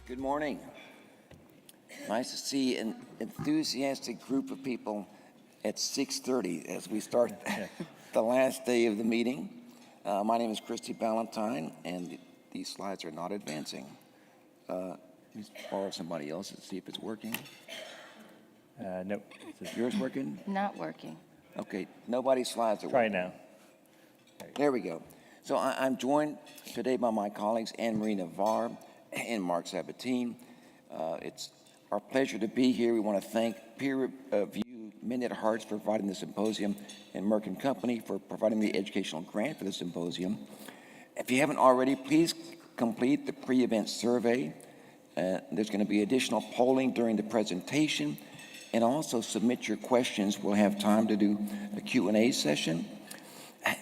Good morning. Nice to see an enthusiastic group of people at 6:30 as we start the last day of the meeting. My name is Ballantyne, and these slides are not advancing. Let's borrow somebody else and see if it's working. Nope. Is yours working? Not working. Okay, nobody's slides are Try working. now. There we go. So I'm joined today by my colleagues Anne-Marie Navar and Mark Sabatine. It's our pleasure to be here. We want to thank Peer Review Minute Hearts for providing the symposium and Merck & Company for providing the educational grant for the symposium. If you haven't already, please complete the pre-event survey. There's going to be additional polling during the presentation, and also submit your questions. We'll have time to do a Q&A session.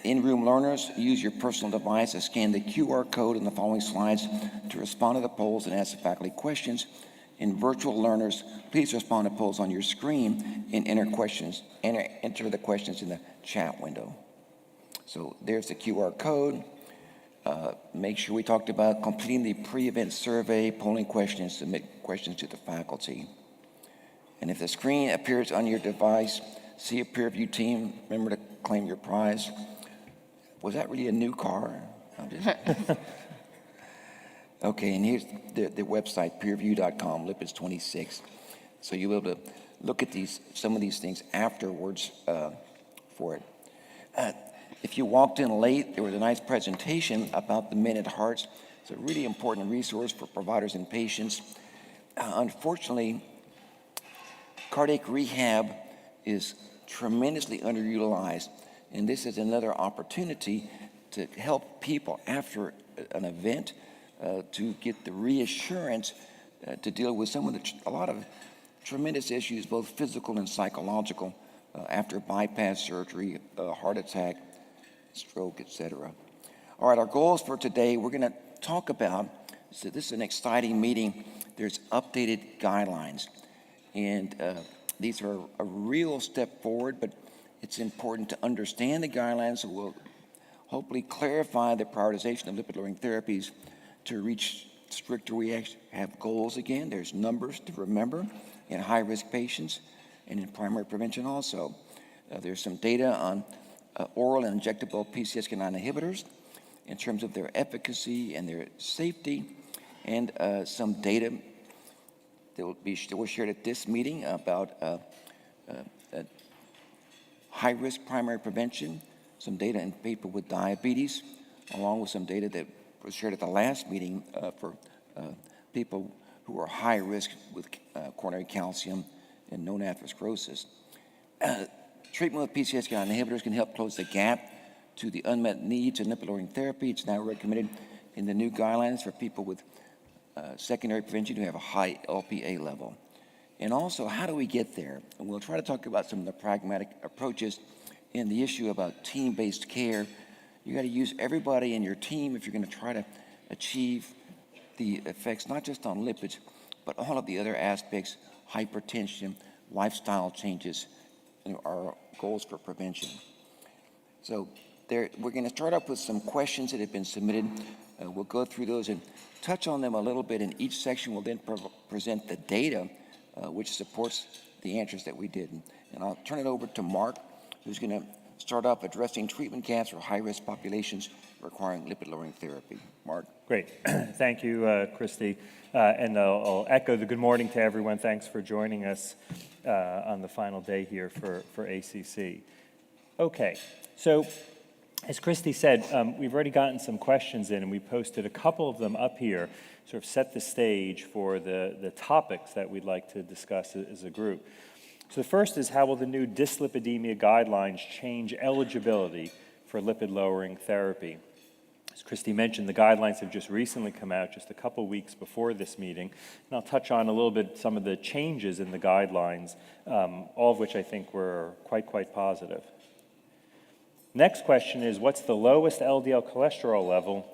In-room learners, use your personal device to scan the QR code in the following slides to respond to the polls and ask the faculty questions. And virtual learners, please respond to polls on your screen and enter the questions in the chat window. So there's the QR code. Make sure we talked about completing the pre-event survey, polling questions, submit questions to the faculty. And if the screen appears on your device, see a peer review team. Remember to claim your prize. Was that really a new car? Okay, and here's the website, peerreview.com, lipids 26. So you'll be able to look at some of these things afterwards for it. If you walked in late, there was a nice presentation about the Minute Hearts. It's a really important resource for providers and patients. Unfortunately, cardiac rehab is tremendously underutilized, and this is another opportunity to help people after an event to get the reassurance to deal with a lot of tremendous issues, both physical and psychological, after bypass surgery, heart attack, stroke, etc. All right, our goals for today, we're going to talk about, so this is an exciting meeting, there's updated guidelines, and these are a real step forward, but it's important to understand the guidelines, so we'll hopefully clarify the prioritization of lipid-lowering therapies to reach stricter. We actually have goals again. There's numbers to remember in high-risk patients and in primary prevention also. There's some data on oral and injectable PCSK9 inhibitors in terms of their efficacy and their safety, and some data that were shared at this meeting about high-risk primary prevention, some data in people with diabetes, along with some data that was shared at the last meeting for people who are high risk with coronary calcium and known atherosclerosis. Treatment with PCSK9 inhibitors can help close the gap to the unmet needs in lipid-lowering therapy. It's now recommended in the new guidelines for people with secondary prevention who have a high LPA level. And also, how do we get there? And we'll try to talk about some of the pragmatic approaches in the issue about team-based care. You got to use everybody in your team if you're going to try to achieve the effects, not just on lipids, but all of the other aspects, hypertension, lifestyle changes, and our goals for prevention. So we're going to start off with some questions that have been submitted. We'll go through those and touch on them a little bit in each section. We'll then present the data which supports the answers that we did. And I'll turn it over to Mark, who's going to start off addressing treatment gaps for high-risk populations requiring lipid-lowering therapy. Mark? Great. Thank you, Christy. And I'll echo the good morning to everyone. Thanks for joining us on the final day here for ACC. Okay, so as Christy said, we've already gotten some questions in, and we posted a couple of them up here, sort of set the stage for the topics that we'd like to discuss as a group. So the first is, how will the new dyslipidemia guidelines change eligibility for lipid-lowering therapy? As Christy mentioned, the guidelines have just recently come out, just a couple weeks before this meeting, and I'll touch on a little bit some of the changes in the guidelines, all of which I think were quite positive. Next question is, what's the lowest LDL cholesterol level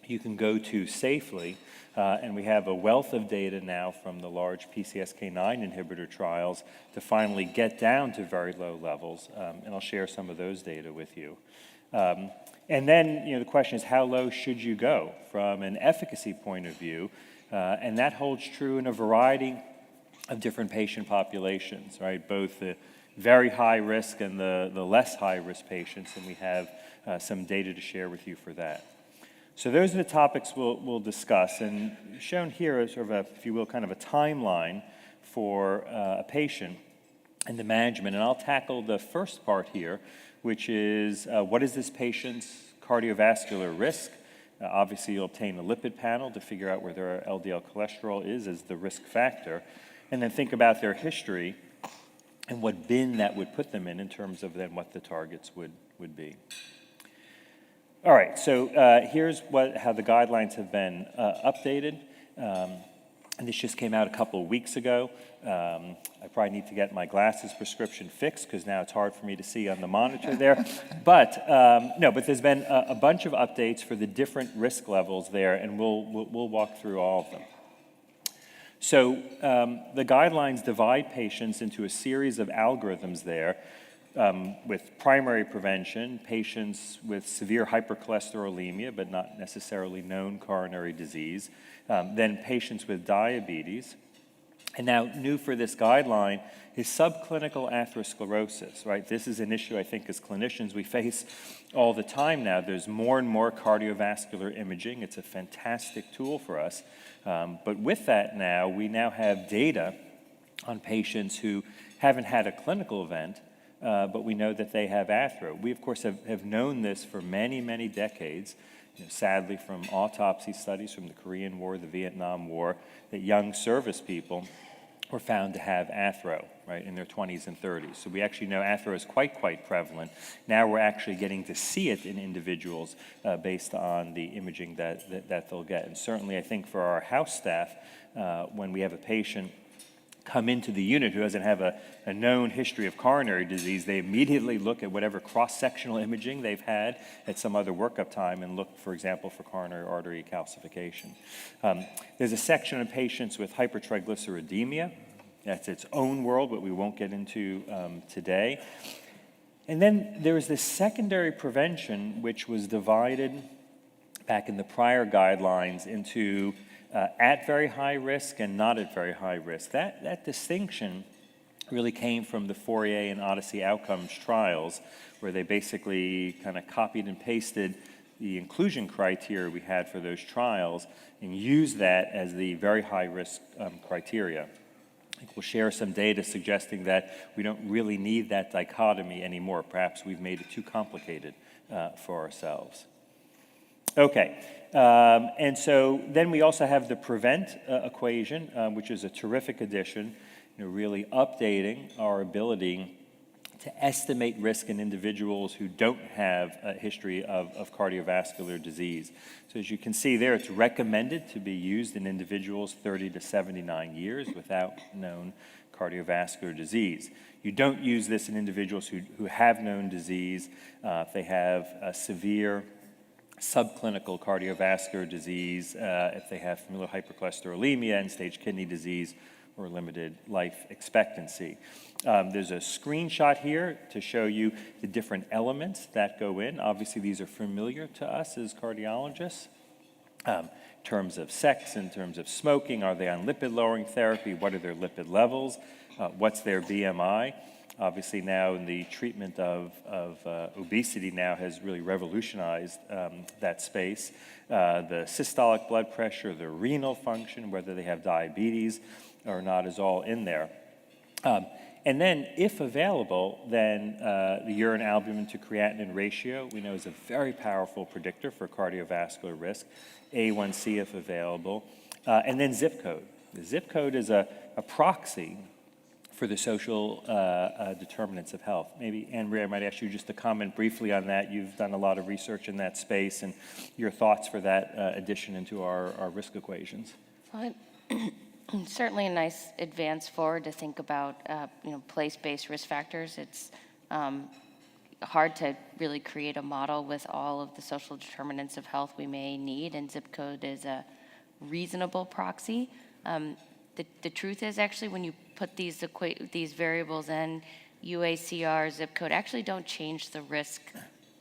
you can go to safely? And we have a wealth of data now from the large PCSK9 inhibitor trials to finally get down to very low levels, and I'll share some of those data with you. And then, the question is, how low should you go from an efficacy point of view And that holds true in a variety of different patient populations, right? Both the very high risk and the less high risk patients, and we have some data to share with you for that. So those are the topics we'll discuss, and shown here is sort of a, if you will, kind of a timeline for a patient and the management. And I'll tackle the first part here, which is what is this patient's cardiovascular risk? Obviously, you'll obtain a lipid panel to figure out where their LDL cholesterol is as the risk factor, and then think about their history and what bin that would put them in terms of then what the targets would be. All right, so here's how the guidelines have been updated. And this just came out a couple of weeks ago. I probably need to get my glasses prescription fixed because now it's hard for me to see on the monitor there. But there's been a bunch of updates for the different risk levels there, and we'll walk through all of them. So the guidelines divide patients into a series of algorithms there with primary prevention, patients with severe hypercholesterolemia, but not necessarily known coronary disease, then patients with diabetes. And now new for this guideline is subclinical atherosclerosis, right? This is an issue I think as clinicians we face all the time now. There's more and more cardiovascular imaging. It's a fantastic tool for us. But with that now, we now have data on patients who haven't had a clinical event, but we know that they have athero. We, of course, have known this for many, many decades, sadly from autopsy studies from the Korean War, the Vietnam War, that young service people were found to have athero, right, in their 20s and 30s. So we actually know athero is quite prevalent. Now we're actually getting to see it in individuals based on the imaging that they'll get. And certainly I think for our house staff, when we have a patient come into the unit who doesn't have a known history of coronary disease, they immediately look at whatever cross-sectional imaging they've had at some other workup time and look, for example, for coronary artery calcification. There's a section of patients with hypertriglyceridemia. That's its own world, but we won't get into today. And then there is this secondary prevention, which was divided back in the prior guidelines into at very high risk and not at very high risk. That distinction really came from the Fourier and Odyssey outcomes trials, where they basically kind of copied and pasted the inclusion criteria we had for those trials and used that as the very high risk criteria. I think we'll share some data suggesting that we don't really need that dichotomy anymore. Perhaps we've made it too complicated for ourselves. Okay. And so then we also have the PREVENT equation, which is a terrific addition, really updating our ability to estimate risk in individuals who don't have a history of cardiovascular disease. So as you can see there, it's recommended to be used in individuals 30 to 79 years without known cardiovascular disease. You don't use this in individuals who have known disease, if they have a severe subclinical cardiovascular disease, if they have familial hypercholesterolemia, end-stage kidney disease, or limited life expectancy. There's a screenshot here to show you the different elements that go in. Obviously, these are familiar to us as cardiologists. In terms of sex, in terms of smoking, are they on lipid-lowering therapy? What are their lipid levels? What's their BMI? Obviously now in the treatment of obesity now has really revolutionized that space. The systolic blood pressure, the renal function, whether they have diabetes or not is all in there. And then if available, then the urine albumin to creatinine ratio we know is a very powerful predictor for cardiovascular risk. A1C if available. And then zip code. The zip code is a proxy for the social determinants of health. Maybe, Anne-Marie, I might ask you just to comment briefly on that. You've done a lot of research in that space, and your thoughts for that addition into our risk equations. Well, certainly a nice advance forward to think about place-based risk factors. It's hard to really create a model with all of the social determinants of health we may need, and zip code is a reasonable proxy. The truth is actually when you put these variables in, UACR, zip code, actually don't change the risk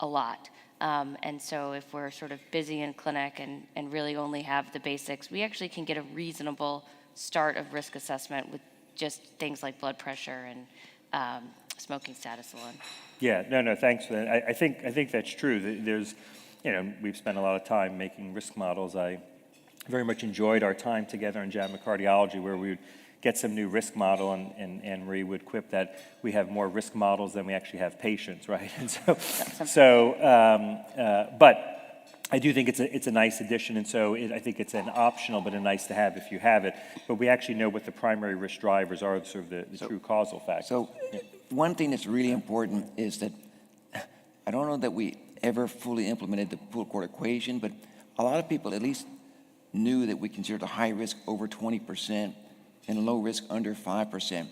a lot. And so if we're sort of busy in clinic and really only have the basics, we actually can get a reasonable start of risk assessment with just things like blood pressure and smoking status alone. Yeah, no, thanks for that. I think that's true. There's, we've spent a lot of time making risk models. I very much enjoyed our time together in JAMA Cardiology, where we would get some new risk model, and Anne-Marie would quip that we have more risk models than we actually have patients, right? And but I do think it's a nice addition, and so I think it's an optional but a nice to have if you have it. But we actually know what the primary risk drivers are, sort of the true causal factors. So one thing that's really important is that I don't know that we ever fully implemented the pool cord equation, but a lot of people at least knew that we considered a high risk over 20% and low risk under 5%.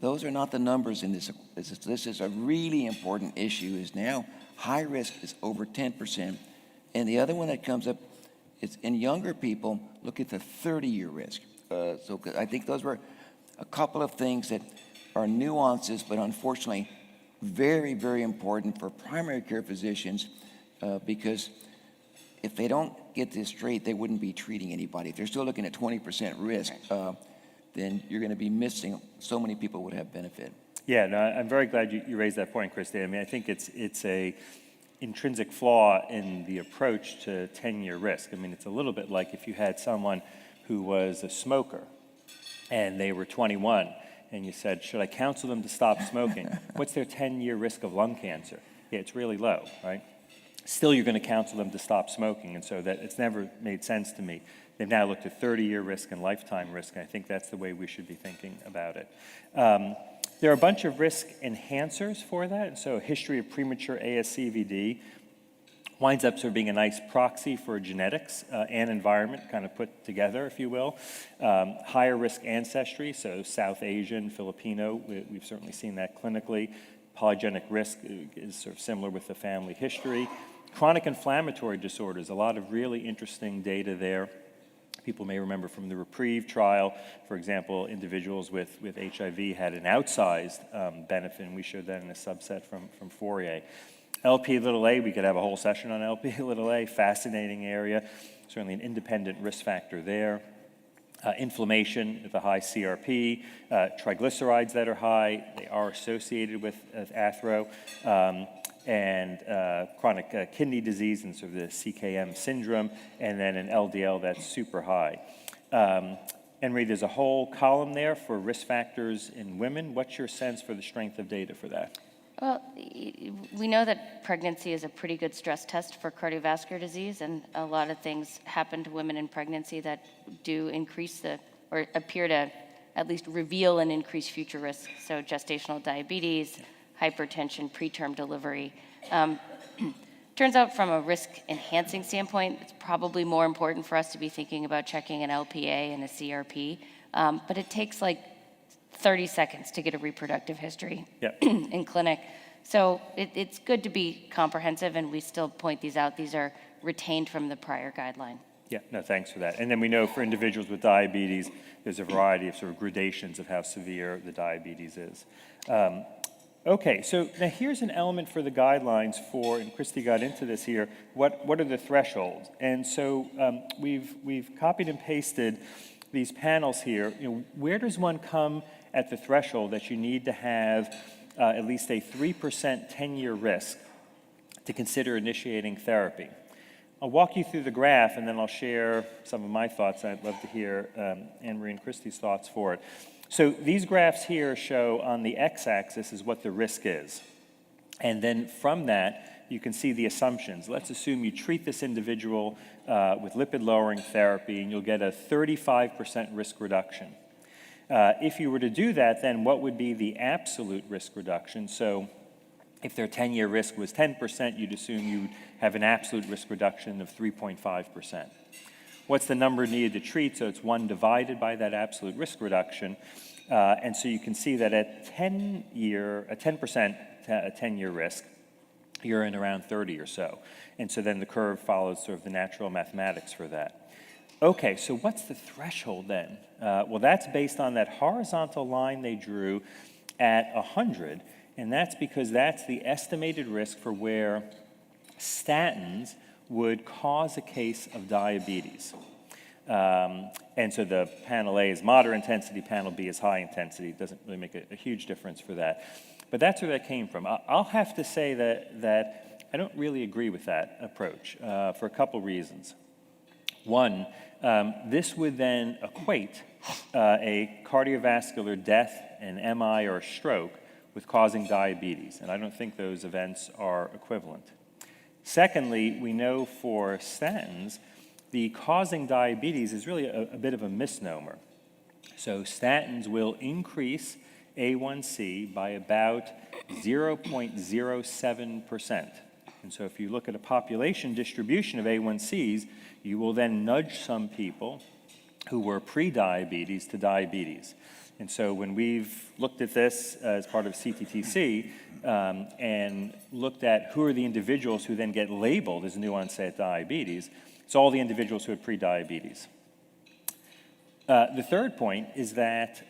Those are not the numbers in this. This is a really important issue. Is now high risk is over 10%. And the other one that comes up is in younger people, look at the 30-year risk. So I think those were a couple of things that are nuances, but unfortunately very, very important for primary care physicians because if they don't get this straight, they wouldn't be treating anybody. If they're still looking at 20% risk, then you're going to be missing so many people would have benefit. Yeah, no, I'm very glad you raised that point, Christy. I mean, I think it's a intrinsic flaw in the approach to 10-year risk. I mean, it's a little bit like if you had someone who was a smoker and they were 21 and you said, should I counsel them to stop smoking? What's their 10-year risk of lung cancer? Yeah, it's really low, right? Still, you're going to counsel them to stop smoking, and so that it's never made sense to me. They've now looked at 30-year risk and lifetime risk, and I think that's the way we should be thinking about it. There are a bunch of risk enhancers for that, and so a history of premature ASCVD winds up sort of being a nice proxy for genetics and environment kind of put together, if you will. Higher risk ancestry, so South Asian, Filipino, we've certainly seen that clinically. Polygenic risk is sort of similar with the family history. Chronic inflammatory disorders, a lot of really interesting data there. People may remember from the Reprieve trial, for example, individuals with HIV had an outsized benefit, and we showed that in a subset from Fourier. Lp(a), we could have a whole session on Lp(a), fascinating area, certainly an independent risk factor there. Inflammation with a high CRP, triglycerides that are high, they are associated with athero, and chronic kidney disease and sort of the CKM syndrome, and then an LDL that's super high. Henry, there's a whole column there for risk factors in women. What's your sense for the strength of data for that? Well, we know that pregnancy is a pretty good stress test for cardiovascular disease, and a lot of things happen to women in pregnancy that do increase or appear to at least reveal an increased future risk. So gestational diabetes, hypertension, preterm delivery. Turns out from a risk-enhancing standpoint, it's probably more important for us to be thinking about checking an LPA and a CRP, but it takes like 30 seconds to get a reproductive history in clinic. So it's good to be comprehensive, and we still point these out. These are retained from the prior guideline. Yeah, no, thanks for that. And then we know for individuals with diabetes, there's a variety of sort of gradations of how severe the diabetes is. Okay, so now here's an element for the guidelines for, and Christy got into this here, what are the thresholds? And so we've copied and pasted these panels here. Where does one come at the threshold that you need to have at least a 3% 10-year risk to consider initiating therapy? I'll walk you through the graph, and then I'll share some of my thoughts. I'd love to hear Anne-Marie and Christy's thoughts for it. So these graphs here show on the x-axis is what the risk is. And then from that, you can see the assumptions. Let's assume you treat this individual with lipid-lowering therapy, and you'll get a 35% risk reduction. If you were to do that, then what would be the absolute risk reduction? So if their 10-year risk was 10%, you'd assume you'd have an absolute risk reduction of 3.5%. What's the number needed to treat? So it's 1 divided by that absolute risk reduction. And so you can see that at 10% 10-year risk, you're in around 30 or so. And so then the curve follows sort of the natural mathematics for that. Okay, so what's the threshold then? Well, that's based on that horizontal line they drew at 100, and that's because that's the estimated risk for where statins would cause a case of diabetes. And so the panel A is moderate intensity, panel B is high intensity. It doesn't really make a huge difference for that. But that's where that came from. I'll have to say that I don't really agree with that approach for a couple reasons. One, this would then equate a cardiovascular death, an MI or a stroke, with causing diabetes. And I don't think those events are equivalent. Secondly, we know for statins, the causing diabetes is really a bit of a misnomer. So statins will increase A1C by about 0.07%. And so if you look at a population distribution of A1Cs, you will then nudge some people who were pre-diabetes to diabetes. And so when we've looked at this as part of CTTC and looked at who are the individuals who then get labeled as new onset diabetes, it's all the individuals who had pre-diabetes. The third point is that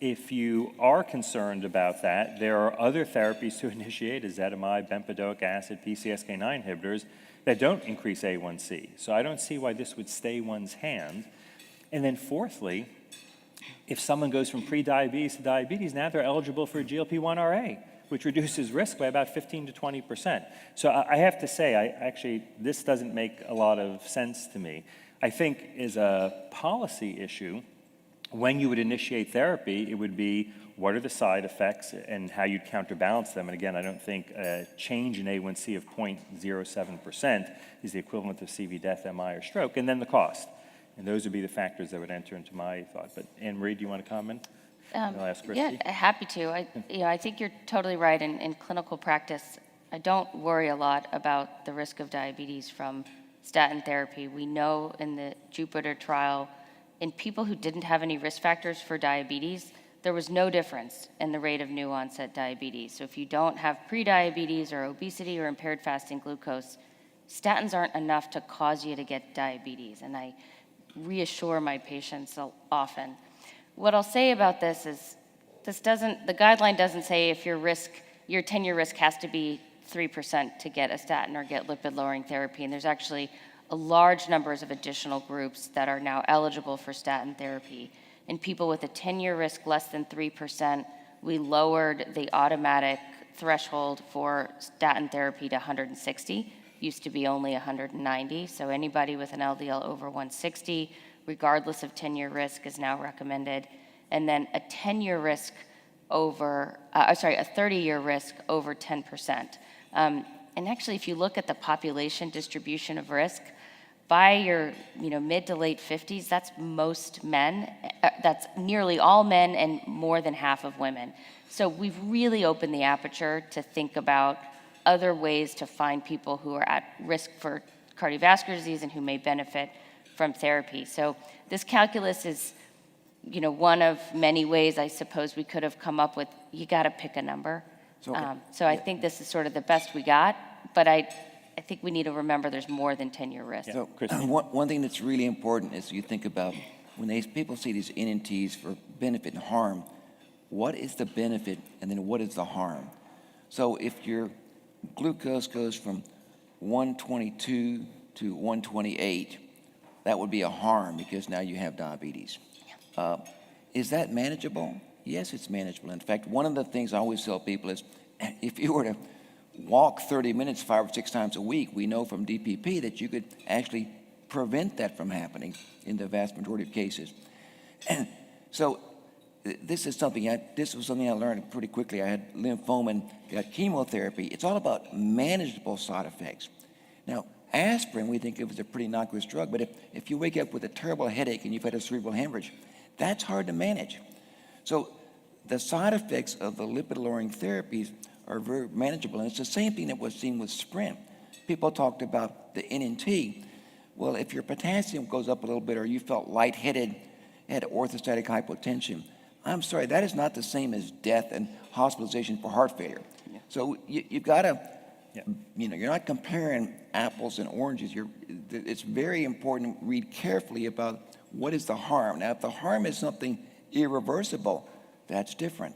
if you are concerned about that, there are other therapies to initiate, ezetimibe, bempedoic acid, PCSK9 inhibitors, that don't increase A1C. So I don't see why this would stay one's hand. And then fourthly, if someone goes from pre-diabetes to diabetes, now they're eligible for a GLP-1RA, which reduces risk by about 15 to 20%. So I have to say, this doesn't make a lot of sense to me. I think as a policy issue, when you would initiate therapy, it would be what are the side effects and how you'd counterbalance them. And again, I don't think a change in A1C of 0.07% is the equivalent of CV death, MI, or stroke, and then the cost. And those would be the factors that would enter into my thought. But Anne Marie, do you want to comment? I'll ask Christy. Yeah, happy to. I think you're totally right. In clinical practice, I don't worry a lot about the risk of diabetes from statin therapy. We know in the Jupiter trial, in people who didn't have any risk factors for diabetes, there was no difference in the rate of new onset diabetes. So if you don't have prediabetes or obesity or impaired fasting glucose, statins aren't enough to cause you to get diabetes. And I reassure my patients often. What I'll say about this is the guideline doesn't say if your 10-year risk has to be 3% to get a statin or get lipid-lowering therapy. And there's actually a large numbers of additional groups that are now eligible for statin therapy. In people with a 10-year risk less than 3%, we lowered the automatic threshold for statin therapy to 160. Used to be only 190. So anybody with an LDL over 160, regardless of 10-year risk, is now recommended. And then a 10-year risk over, a 30-year risk over 10%. And actually, if you look at the population distribution of risk, by your mid to late 50s, that's most men. That's nearly all men and more than half of women. So we've really opened the aperture to think about other ways to find people who are at risk for cardiovascular disease and who may benefit from therapy. So this calculus is, one of many ways I suppose we could have come up with. You got to pick a number. So I think this is sort of the best we got, but I think we need to remember there's more than 10-year risk. So one thing that's really important is you think about when people see these NNTs for benefit and harm, what is the benefit and then what is the harm? So if your glucose goes from 122 to 128, that would be a harm because now you have diabetes. Is that manageable? Yes, it's manageable. In fact, one of the things I always tell people is if you were to walk 30 minutes 5 or 6 times a week, we know from DPP that you could actually prevent that from happening in the vast majority of cases. And so this was something I learned pretty quickly. I had lymphoma and got chemotherapy. It's all about manageable side effects. Now, aspirin, we think of as a pretty innocuous drug, but if you wake up with a terrible headache and you've had a cerebral hemorrhage, that's hard to manage. So the side effects of the lipid-lowering therapies are very manageable. And it's the same thing that was seen with Sprint. People talked about the NNT. Well, if your potassium goes up a little bit or you felt lightheaded, had orthostatic hypotension, I'm sorry, that is not the same as death and hospitalization for heart failure. Yeah. So you've got to, you're not comparing apples and oranges. It's very important to read carefully about what is the harm. Now, if the harm is something irreversible, that's different.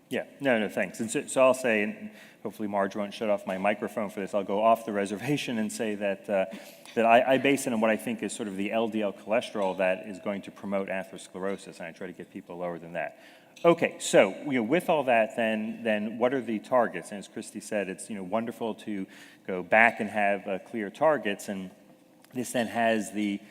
Yeah, no, thanks. And so I'll say, and hopefully Marge won't shut off my microphone for this, I'll go off the reservation and say that I base it on what I think is sort of the LDL cholesterol that is going to promote atherosclerosis, and I try to get people lower than that. Okay, so with all that, then what are the targets? And as Christy said, it's wonderful to go back and have clear targets, and this then has the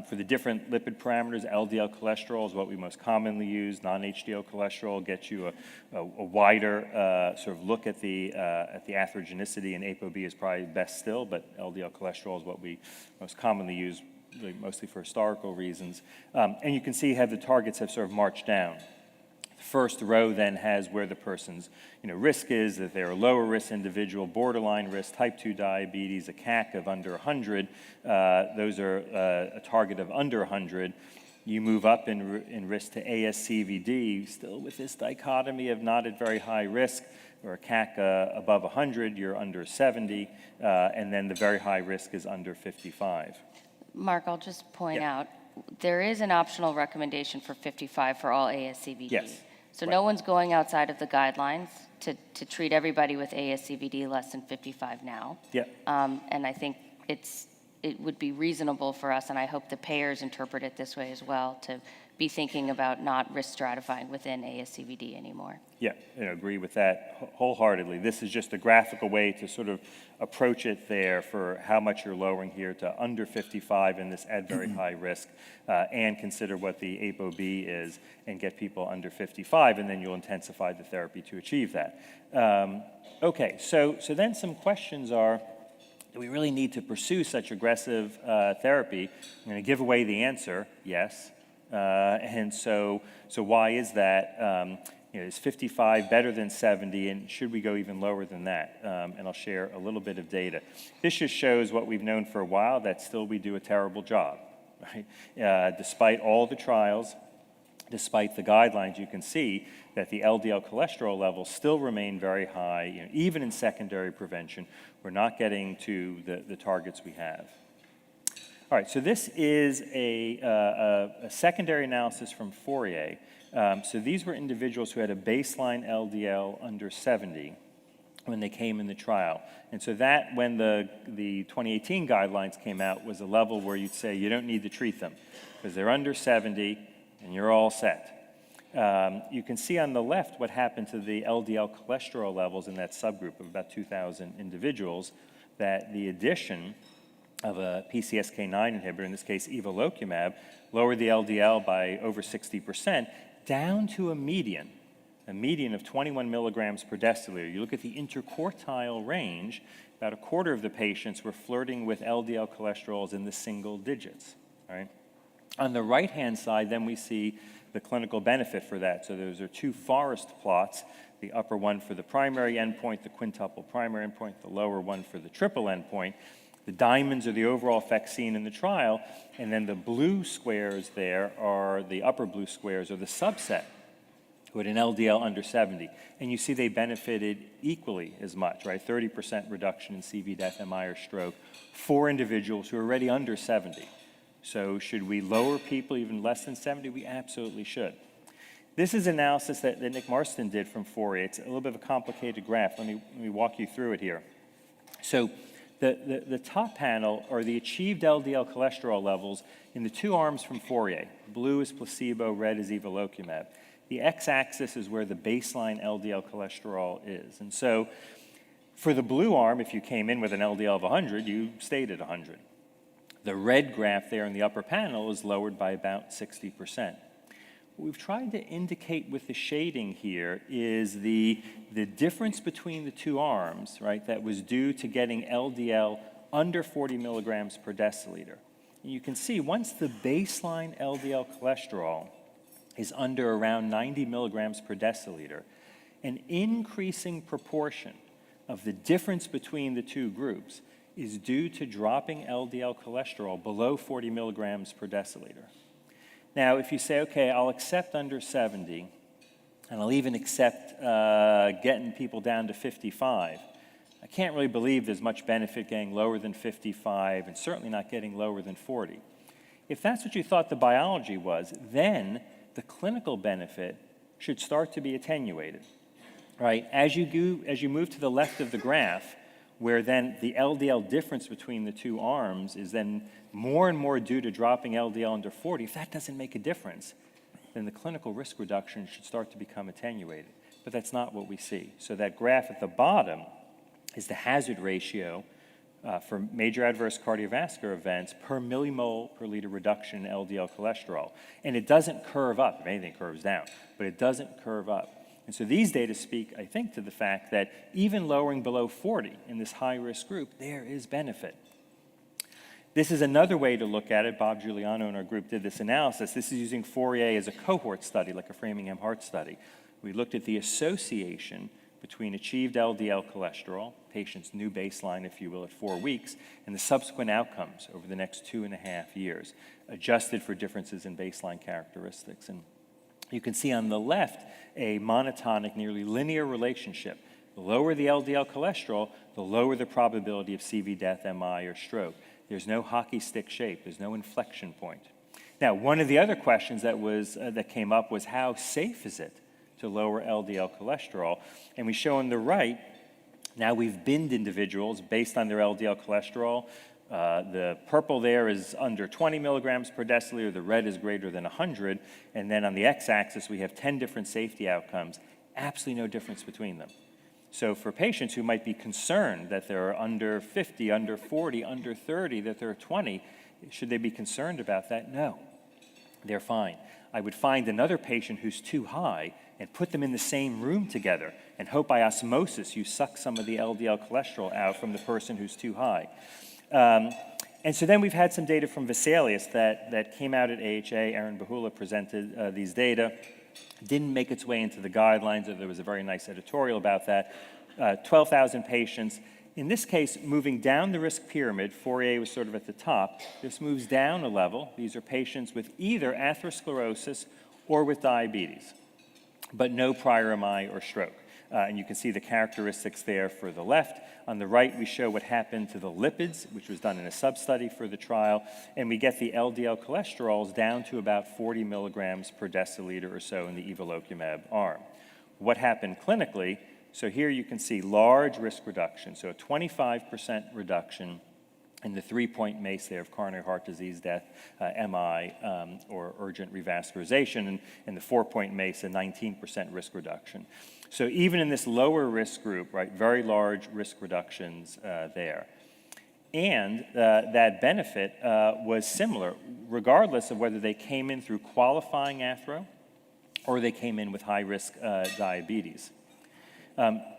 for the different lipid parameters. LDL cholesterol is what we most commonly use. Non-HDL cholesterol gets you a wider sort of look at the atherogenicity, and ApoB is probably best still, but LDL cholesterol is what we most commonly use, really mostly for historical reasons. And you can see how the targets have sort of marched down. The first row then has where the person's risk is, that they're a lower risk individual, borderline risk, type 2 diabetes, a CAC of under 100. Those are a target of under 100. You move up in risk to ASCVD, still with this dichotomy of not at very high risk, or a CAC above 100, you're under 70, and then the very high risk is under 55. Mark, I'll just point Yeah. out, there is an optional recommendation for 55 for all ASCVD. Yes. So Right. no one's going outside of the guidelines to treat everybody with ASCVD less than 55 now. Yeah. And I think it would be reasonable for us, and I hope the payers interpret it this way as well, to be thinking about not risk stratifying within ASCVD anymore. Yeah, I agree with that wholeheartedly. This is just a graphical way to sort of approach it there for how much you're lowering here to under 55 in this at very high risk, and consider what the ApoB is and get people under 55, and then you'll intensify the therapy to achieve that. Okay, so then some questions are, do we really need to pursue such aggressive therapy? I'm going to give away the answer, yes. And so why is that? Is 55 better than 70, and should we go even lower than that? And I'll share a little bit of data. This just shows what we've known for a while, that still we do a terrible job, right? Despite all the trials, despite the guidelines, you can see that the LDL cholesterol levels still remain very high. Even in secondary prevention, we're not getting to the targets we have. All right, so this is a secondary analysis from Fourier. So these were individuals who had a baseline LDL under 70 when they came in the trial. And so that, when the 2018 guidelines came out, was a level where you'd say you don't need to treat them because they're under 70 and you're all set. You can see on the left what happened to the LDL cholesterol levels in that subgroup of about 2,000 individuals, that the addition of a PCSK9 inhibitor, in this case evolocumab, lowered the LDL by over 60%, down to a median of 21 milligrams per deciliter. You look at the interquartile range, about a quarter of the patients were flirting with LDL cholesterols in the single digits. All right? On the right-hand side, then we see the clinical benefit for that. So those are two forest plots, the upper one for the primary endpoint, the quintuple primary endpoint, the lower one for the triple endpoint. The diamonds are the overall effect seen in the trial, and then the blue squares there are, the upper blue squares are the subset who had an LDL under 70. And you see they benefited equally as much, right? 30% reduction in CV death, MI, or stroke for individuals who are already under 70. So should we lower people even less than 70? We absolutely should. This is analysis that Nick Marston did from Fourier. It's a little bit of a complicated graph. Let me walk you through it here. So the top panel are the achieved LDL cholesterol levels in the two arms from Fourier. Blue is placebo, red is evolocumab. The x-axis is where the baseline LDL cholesterol is. And so for the blue arm, if you came in with an LDL of 100, you stayed at 100. The red graph there in the upper panel is lowered by about 60%. What we've tried to indicate with the shading here is the difference between the two arms, right, that was due to getting LDL under 40 milligrams per deciliter. And you can see once the baseline LDL cholesterol is under around 90 milligrams per deciliter, an increasing proportion of the difference between the two groups is due to dropping LDL cholesterol below 40 milligrams per deciliter. Now, if you say, okay, I'll accept under 70, and I'll even accept getting people down to 55, I can't really believe there's much benefit getting lower than 55, and certainly not getting lower than 40. If that's what you thought the biology was, then the clinical benefit should start to be attenuated. right? As you move to the left of the graph, where then the LDL difference between the two arms is then more and more due to dropping LDL under 40, if that doesn't make a difference, then the clinical risk reduction should start to become attenuated. But that's not what we see. So that graph at the bottom is the hazard ratio for major adverse cardiovascular events per millimole per liter reduction in LDL cholesterol. And it doesn't curve up. If anything, it curves down. But it doesn't curve up. And so these data speak, I think, to the fact that even lowering below 40 in this high-risk group, there is benefit. This is another way to look at it. Bob Giuliano and our group did this analysis. This is using Fourier as a cohort study, like a Framingham Heart study. We looked at the association between achieved LDL cholesterol, patient's new baseline, if you will, at 4 weeks, and the subsequent outcomes over the next 2.5 years, adjusted for differences in baseline characteristics. And you can see on the left a monotonic, nearly linear relationship. The lower the LDL cholesterol, the lower the probability of CV death, MI, or stroke. There's no hockey stick shape. There's no inflection point. Now, one of the other questions that came up was, how safe is it to lower LDL cholesterol? And we show on the right, now we've binned individuals based on their LDL cholesterol. The purple there is under 20 milligrams per deciliter. The red is greater than 100. And then on the x-axis, we have 10 different safety outcomes. Absolutely no difference between them. So for patients who might be concerned that they're under 50, under 40, under 30, that they're 20, should they be concerned about that? No, they're fine. I would find another patient who's too high and put them in the same room together and hope by osmosis you suck some of the LDL cholesterol out from the person who's too high. And so then we've had some data from Vesalius that came out at AHA. Aaron Bahula presented these data. Didn't make its way into the guidelines. There was a very nice editorial about that. 12,000 patients. In this case, moving down the risk pyramid, Fourier was sort of at the top. This moves down a level. These are patients with either atherosclerosis or with diabetes, but no prior MI or stroke. And you can see the characteristics there for the left. On the right, we show what happened to the lipids, which was done in a sub-study for the trial, and we get the LDL cholesterols down to about 40 milligrams per deciliter or so in the evolocumab arm. What happened clinically? So here you can see large risk reduction, so a 25% reduction in the 3-point MACE there of coronary heart disease, death, MI, or urgent revascularization, and the 4-point MACE, a 19% risk reduction. So even in this lower risk group, right, very large risk reductions there. And that benefit was similar, regardless of whether they came in through qualifying athero or they came in with high-risk diabetes.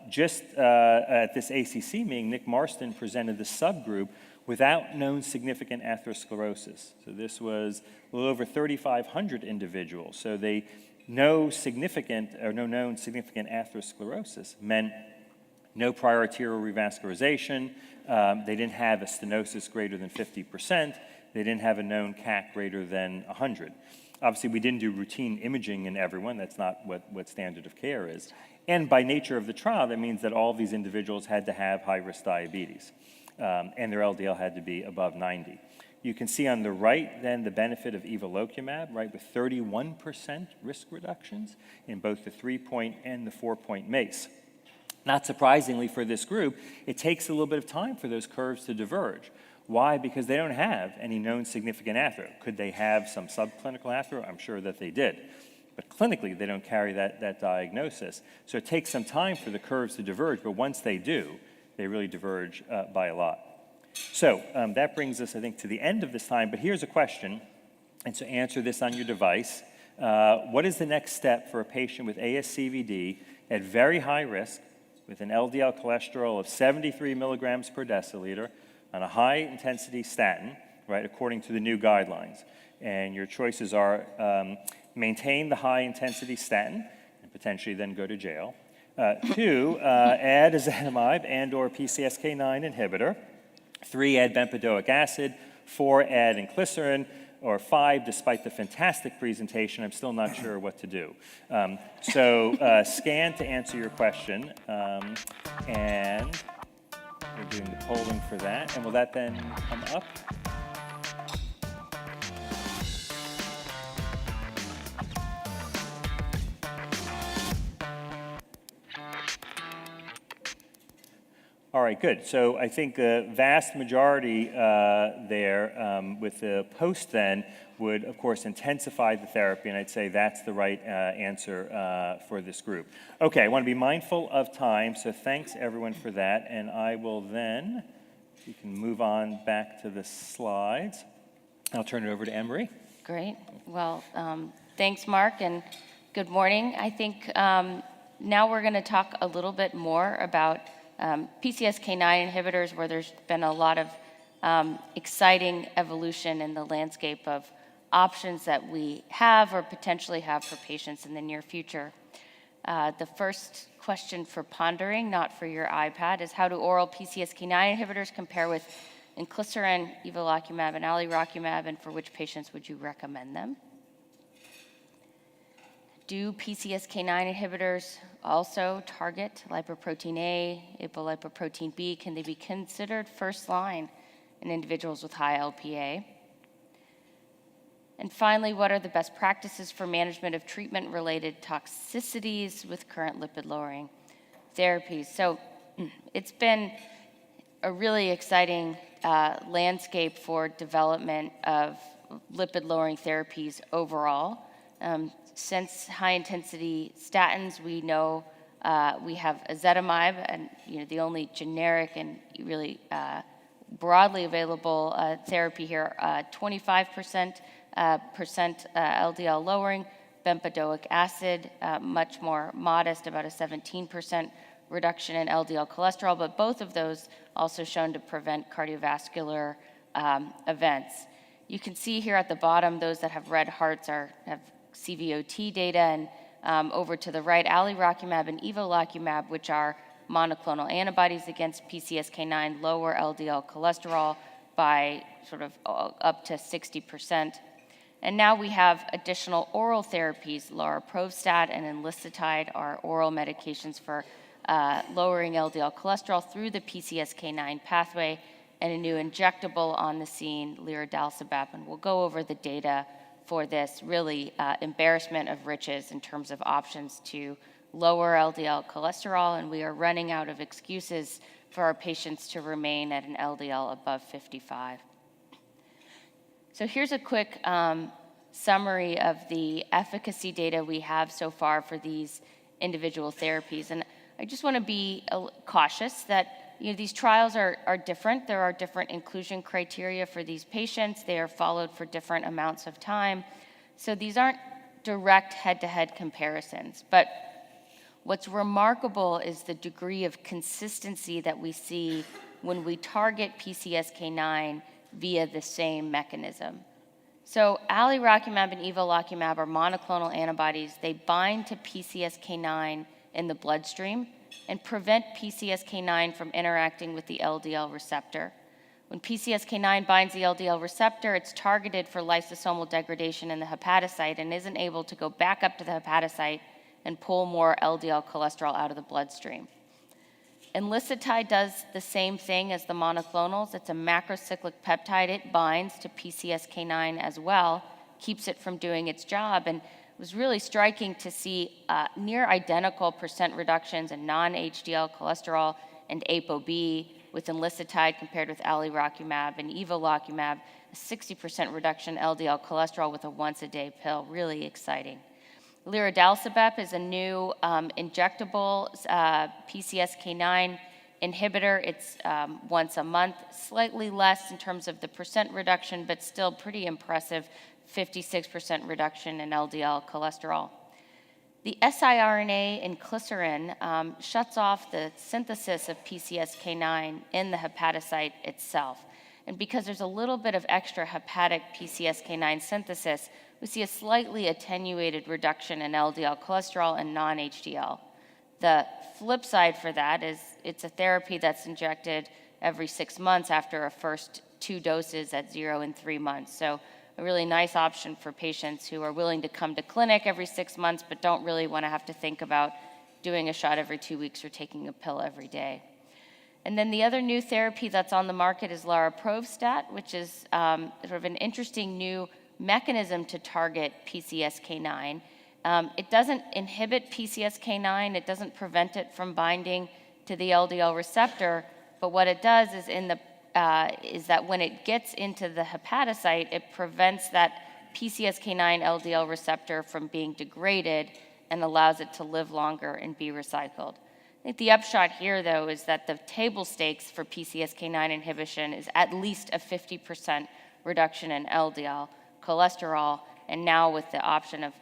Just at this ACC meeting, Nick Marston presented the subgroup without known significant atherosclerosis. So this was a little over 3,500 individuals. So no known significant atherosclerosis meant no prior arterial revascularization. They didn't have a stenosis greater than 50%. They didn't have a known CAC greater than 100. Obviously, we didn't do routine imaging in everyone. That's not what standard of care is. And by nature of the trial, that means that all of these individuals had to have high-risk diabetes, and their LDL had to be above 90. You can see on the right, then, the benefit of evolocumab, right, with 31% risk reductions in both the 3-point and the 4-point MACE. Not surprisingly for this group, it takes a little bit of time for those curves to diverge. Why? Because they don't have any known significant athero. Could they have some subclinical athero? I'm sure that they did. But clinically, they don't carry that diagnosis. So it takes some time for the curves to diverge, but once they do, they really diverge by a lot. So that brings us, I think, to the end of this time. But here's a question, and so answer this on your device. What is the next step for a patient with ASCVD at very high risk with an LDL cholesterol of 73 milligrams per deciliter on a high-intensity statin, right, according to the new guidelines? And your choices are maintain the high-intensity statin and potentially then go to jail. 2, add ezetimibe and or PCSK9 inhibitor. 3, add bempedoic acid. 4, add inclisiran. Or 5, despite the fantastic presentation, I'm still not sure what to do. So scan to answer your question. And we're doing the polling for that. And will that then come up? All right, good. So I think the vast majority there with the post then would, of course, intensify the therapy, and I'd say that's the right answer for this group. Okay, I want to be mindful of time, so thanks everyone for that, and I will then, you can move on back to the slides. I'll turn it over to Anne-Marie. Great. Well, thanks, Mark, and good morning. I think now we're going to talk a little bit more about PCSK9 inhibitors, where there's been a lot of exciting evolution in the landscape of options that we have or potentially have for patients in the near future. The first question for pondering, not for your iPad, is how do oral PCSK9 inhibitors compare with inclisiran, evolocumab, and alirocumab, and for which patients would you recommend them? Do PCSK9 inhibitors also target lipoprotein A, apolipoprotein B? Can they be considered first line in individuals with high LPA? And finally, what are the best practices for management of treatment-related toxicities with current lipid-lowering therapies? So it's been a really exciting landscape for development of lipid-lowering therapies overall. Since high-intensity statins, we know we have ezetimibe, and the only generic and really broadly available therapy here, 25% LDL lowering, bempedoic acid, much more modest, about a 17% reduction in LDL cholesterol, but both of those also shown to prevent cardiovascular events. You can see here at the bottom, those that have red hearts have CVOT data, and over to the right, alirocumab and evolocumab, which are monoclonal antibodies against PCSK9, lower LDL cholesterol by sort of up to 60%. And now we have additional oral therapies. Laroprovstat and enlicitide are oral medications for lowering LDL cholesterol through the PCSK9 pathway, and a new injectable on the scene, lirodalsibep, and we'll go over the data for this really embarrassment of riches in terms of options to lower LDL cholesterol, and we are running out of excuses for our patients to remain at an LDL above 55. So here's a quick summary of the efficacy data we have so far for these individual therapies. And I just want to be cautious that these trials are different. There are different inclusion criteria for these patients. They are followed for different amounts of time. So these aren't direct head-to-head comparisons. But what's remarkable is the degree of consistency that we see when we target PCSK9 via the same mechanism. So alirocumab and evolocumab are monoclonal antibodies. They bind to PCSK9 in the bloodstream and prevent PCSK9 from interacting with the LDL receptor. When PCSK9 binds the LDL receptor, it's targeted for lysosomal degradation in the hepatocyte and isn't able to go back up to the hepatocyte and pull more LDL cholesterol out of the bloodstream. Enlicitide does the same thing as the monoclonals. It's a macrocyclic peptide. It binds to PCSK9 as well, keeps it from doing its job, and it was really striking to see near identical percent reductions in non-HDL cholesterol and ApoB with enlicitide compared with alirocumab and evolocumab, a 60% reduction in LDL cholesterol with a once-a-day pill, really exciting. Lirodalsibep is a new injectable PCSK9 inhibitor. It's once a month, slightly less in terms of the percent reduction, but still pretty impressive, 56% reduction in LDL cholesterol. The siRNA inclisiran shuts off the synthesis of PCSK9 in the hepatocyte itself. And because there's a little bit of extra hepatic PCSK9 synthesis, we see a slightly attenuated reduction in LDL cholesterol and non-HDL. The flip side for that is it's a therapy that's injected every 6 months after a first 2 doses at 0 and 3 months. So a really nice option for patients who are willing to come to clinic every 6 months but don't really want to have to think about doing a shot every 2 weeks or taking a pill every day. And then the other new therapy that's on the market is laroprovstat, which is sort of an interesting new mechanism to target PCSK9. It doesn't inhibit PCSK9, it doesn't prevent it from binding to the LDL receptor, But what it does is that when it gets into the hepatocyte, it prevents that PCSK9 LDL receptor from being degraded and allows it to live longer and be recycled. I think the upshot here, though, is that the table stakes for PCSK9 inhibition is at least a 50% reduction in LDL cholesterol, and now with the option of,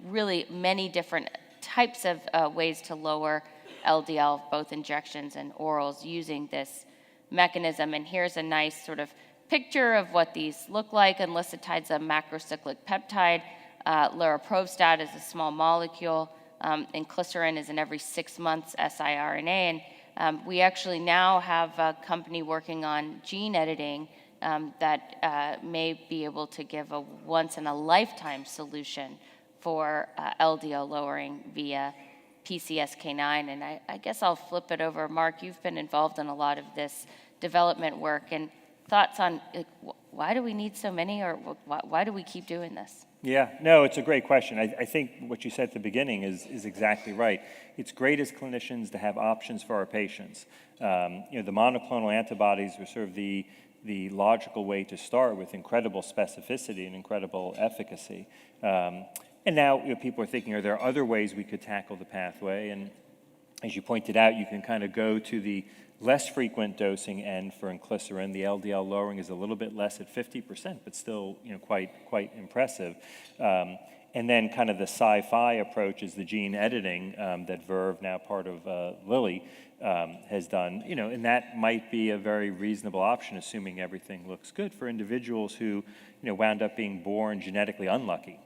really many different types of ways to lower LDL, both injections and orals, using this mechanism. And here's a nice sort of picture of what these look like. Enlicitide's a macrocyclic peptide. Liraprobstat is a small molecule. Inclisiran is an every 6 months siRNA. And we actually now have a company working on gene editing that may be able to give a once-in-a-lifetime solution for LDL lowering via PCSK9. And I guess I'll flip it over. Mark, you've been involved in a lot of this development work, and thoughts on why do we need so many, or why do we keep doing this? Yeah, no, it's a great question. I think what you said at the beginning is exactly right. It's great as clinicians to have options for our patients. The monoclonal antibodies were sort of the logical way to start, with incredible specificity and incredible efficacy. And now people are thinking, are there other ways we could tackle the pathway? And as you pointed out, you can kind of go to the less frequent dosing end for inclisiran. The LDL lowering is a little bit less at 50%, but still quite impressive. And then kind of the sci-fi approach is the gene editing that Verve, now part of Lilly, has done. And that might be a very reasonable option, assuming everything looks good, for individuals who wound up being born genetically unlucky.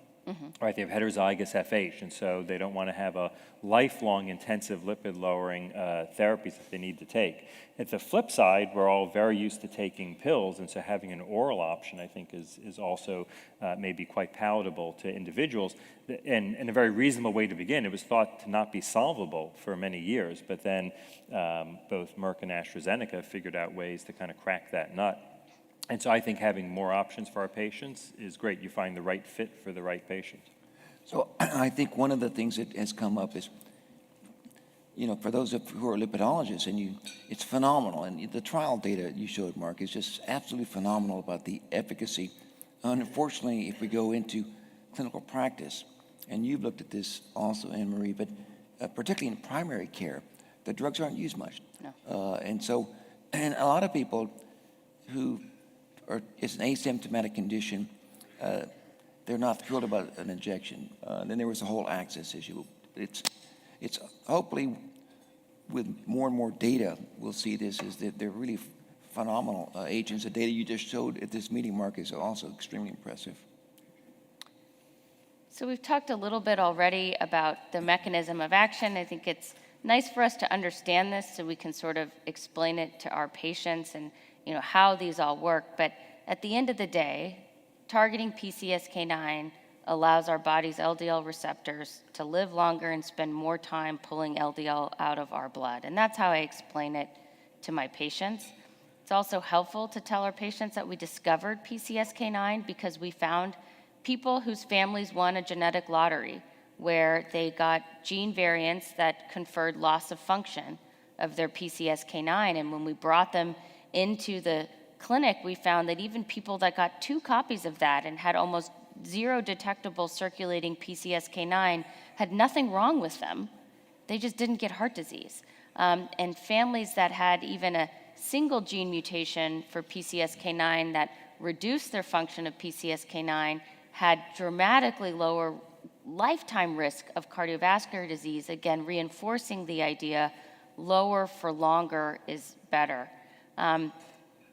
Right, they have heterozygous FH, and so they don't want to have a lifelong intensive lipid-lowering therapies that they need to take. At the flip side, we're all very used to taking pills, and so having an oral option, I think, is also maybe quite palatable to individuals, and a very reasonable way to begin. It was thought to not be solvable for many years, but then both Merck and AstraZeneca figured out ways to kind of crack that nut. And so I think having more options for our patients is great. You find the right fit for the right patient. So I think one of the things that has come up is, for those who are lipidologists, and it's phenomenal. And the trial data you showed, Mark, is just absolutely phenomenal about the efficacy. Unfortunately, if we go into clinical practice, and you've looked at this also, Anne-Marie, but particularly in primary care, the drugs aren't used much. No. And a lot of people who it's an asymptomatic condition, they're not thrilled about an injection. Then there was the whole access issue. It's hopefully with more and more data, we'll see this, is that they're really phenomenal agents. The data you just showed at this meeting, Mark, is also extremely impressive. So we've talked a little bit already about the mechanism of action. I think it's nice for us to understand this so we can sort of explain it to our patients and how these all work. But at the end of the day, targeting PCSK9 allows our body's LDL receptors to live longer and spend more time pulling LDL out of our blood. And that's how I explain it to my patients. It's also helpful to tell our patients that we discovered PCSK9 because we found people whose families won a genetic lottery where they got gene variants that conferred loss of function of their PCSK9. And when we brought them into the clinic, we found that even people that got 2 copies of that and had almost 0 detectable circulating PCSK9 had nothing wrong with them. They just didn't get heart disease. And families that had even a single gene mutation for PCSK9 that reduced their function of PCSK9 had dramatically lower lifetime risk of cardiovascular disease, again, reinforcing the idea lower for longer is better.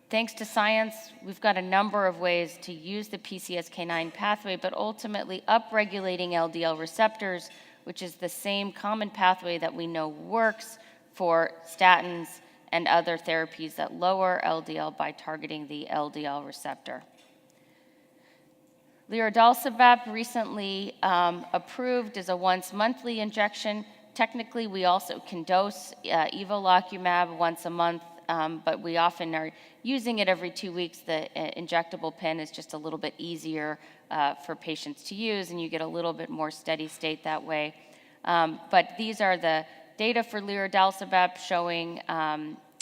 Thanks to science, we've got a number of ways to use the PCSK9 pathway, but ultimately upregulating LDL receptors, which is the same common pathway that we know works for statins and other therapies that lower LDL by targeting the LDL receptor. Lirodalsabap, recently approved, is a once-monthly injection. Technically, we also can dose evolocumab once a month, but we often are using it every 2 weeks. The injectable pen is just a little bit easier for patients to use, and you get a little bit more steady state that way. But these are the data for lirodalsabap showing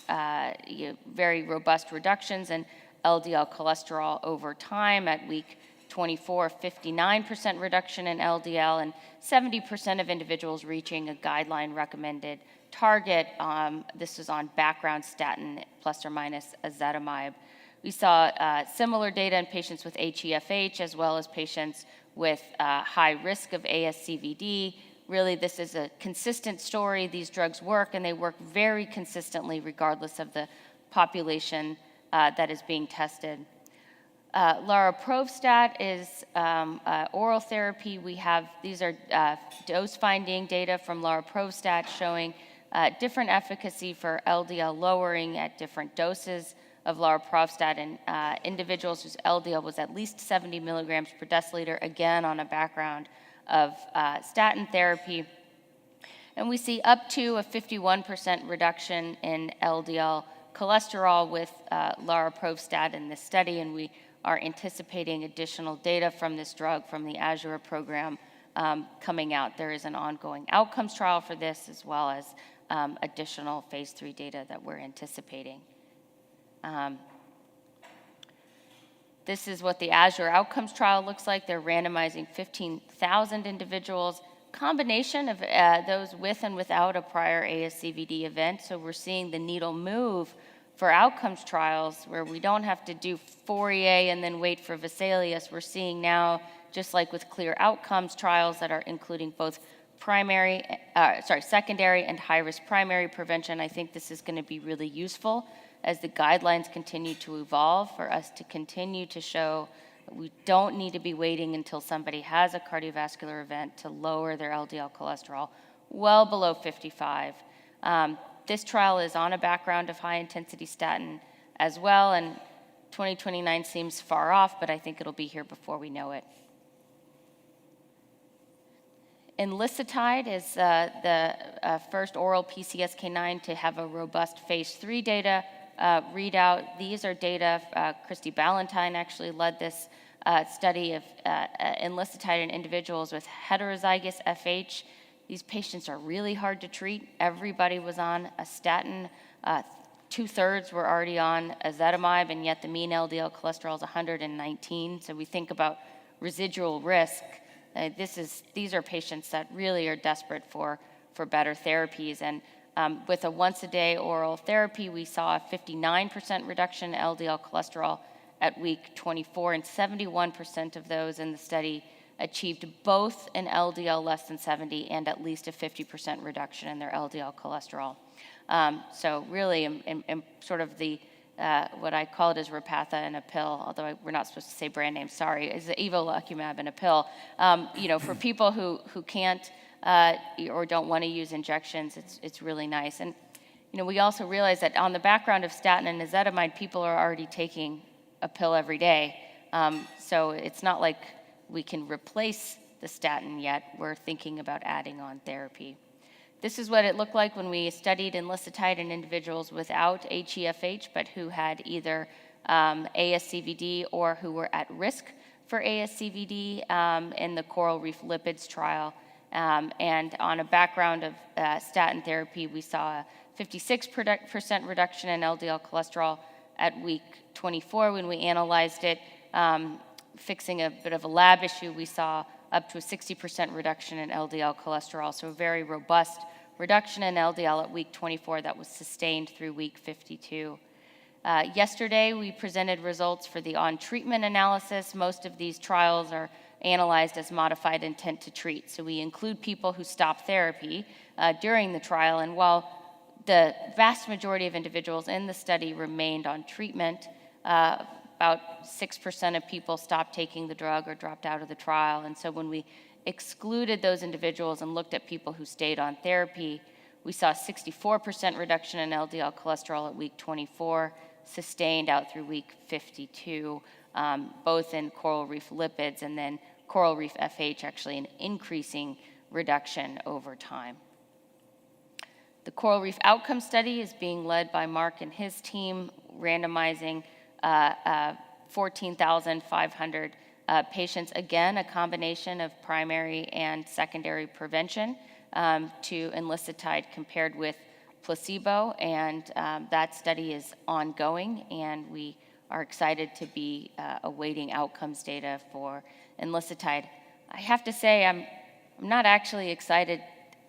very robust reductions in LDL cholesterol over time. At week 24, 59% reduction in LDL and 70% of individuals reaching a guideline recommended target. This is on background statin plus or minus ezetimibe. We saw similar data in patients with HeFH as well as patients with high risk of ASCVD. Really, this is a consistent story. These drugs work, and they work very consistently regardless of the population that is being tested. Laroprovstat is oral therapy. These are dose-finding data from laroprovstat showing different efficacy for LDL lowering at different doses of laroprovstat in individuals whose LDL was at least 70 milligrams per deciliter, again on a background of statin therapy. And we see up to a 51% reduction in LDL cholesterol with laroprovstat in this study, and we are anticipating additional data from this drug from the Azure program coming out. There is an ongoing outcomes trial for this, as well as additional phase 3 data that we're anticipating. This is what the Azure outcomes trial looks like. They're randomizing 15,000 individuals, combination of those with and without a prior ASCVD event. So we're seeing the needle move for outcomes trials where we don't have to do Fourier and then wait for Vesalius. We're seeing now, just like with clear outcomes trials that are including both secondary and high-risk primary prevention. I think this is going to be really useful as the guidelines continue to evolve for us to continue to show that we don't need to be waiting until somebody has a cardiovascular event to lower their LDL cholesterol well below 55. This trial is on a background of high-intensity statin as well, and 2029 seems far off, but I think it'll be here before we know it. Enlicitide is the first oral PCSK9 to have a robust phase 3 data readout. These are data, Christy Ballantyne actually led this study of enlicitide in individuals with heterozygous FH. These patients are really hard to treat. Everybody was on a statin. 2/3 were already on ezetimibe, and yet the mean LDL cholesterol is 119. So we think about residual risk. These are patients that really are desperate for better therapies. And with a once-a-day oral therapy, we saw a 59% reduction in LDL cholesterol at week 24, and 71% of those in the study achieved both an LDL less than 70 and at least a 50% reduction in their LDL cholesterol. So really, in sort of the what I call it is Repatha in a pill, although we're not supposed to say brand names, sorry, is the evolocumab in a pill. For people who can't or don't want to use injections, it's really nice. And we also realize that on the background of statin and ezetimibe, people are already taking a pill every day. So it's not like we can replace the statin yet. We're thinking about adding on therapy. This is what it looked like when we studied enlicitide in individuals without HeFH, but who had either ASCVD or who were at risk for ASCVD in the Coral Reef Lipids trial. And on a background of statin therapy, we saw a 56% reduction in LDL cholesterol at week 24 when we analyzed it. Fixing a bit of a lab issue, we saw up to a 60% reduction in LDL cholesterol, so a very robust reduction in LDL at week 24 that was sustained through week 52. Yesterday, we presented results for the on-treatment analysis. Most of these trials are analyzed as modified intent to treat, so we include people who stop therapy during the trial, and while the vast majority of individuals in the study remained on treatment, about 6% of people stopped taking the drug or dropped out of the trial. And so when we excluded those individuals and looked at people who stayed on therapy, we saw a 64% reduction in LDL cholesterol at week 24, sustained out through week 52, both in Coral Reef Lipids and then Coral Reef FH, actually an increasing reduction over time. The Coral Reef Outcome Study is being led by Mark and his team, randomizing 14,500 patients, again, a combination of primary and secondary prevention to enlicitide compared with placebo, and that study is ongoing, and we are excited to be awaiting outcomes data for enlicitide. I have to say, I'm not actually excited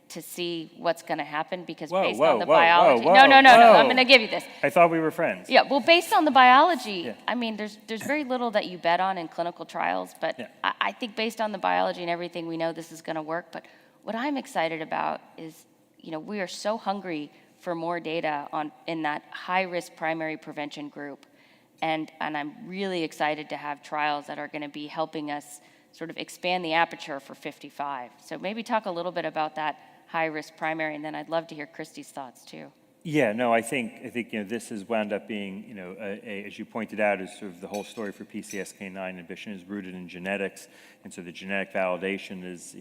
to see what's going to happen because based on the biology. No, I'm going to give you this. I thought we were friends. Yeah, well, based on the biology, I mean, there's very little that you bet on in clinical trials, but I think based on the biology and everything, we know this is going to work. But what I'm excited about is, we are so hungry for more data in that high-risk primary prevention group, and I'm really excited to have trials that are going to be helping us sort of expand the aperture for 55. So maybe talk a little bit about that high-risk primary, and then I'd love to hear Christy's thoughts too. Yeah, no, I think this has wound up being, as you pointed out, is sort of the whole story for PCSK9 inhibition is rooted in genetics, and so the genetic validation is,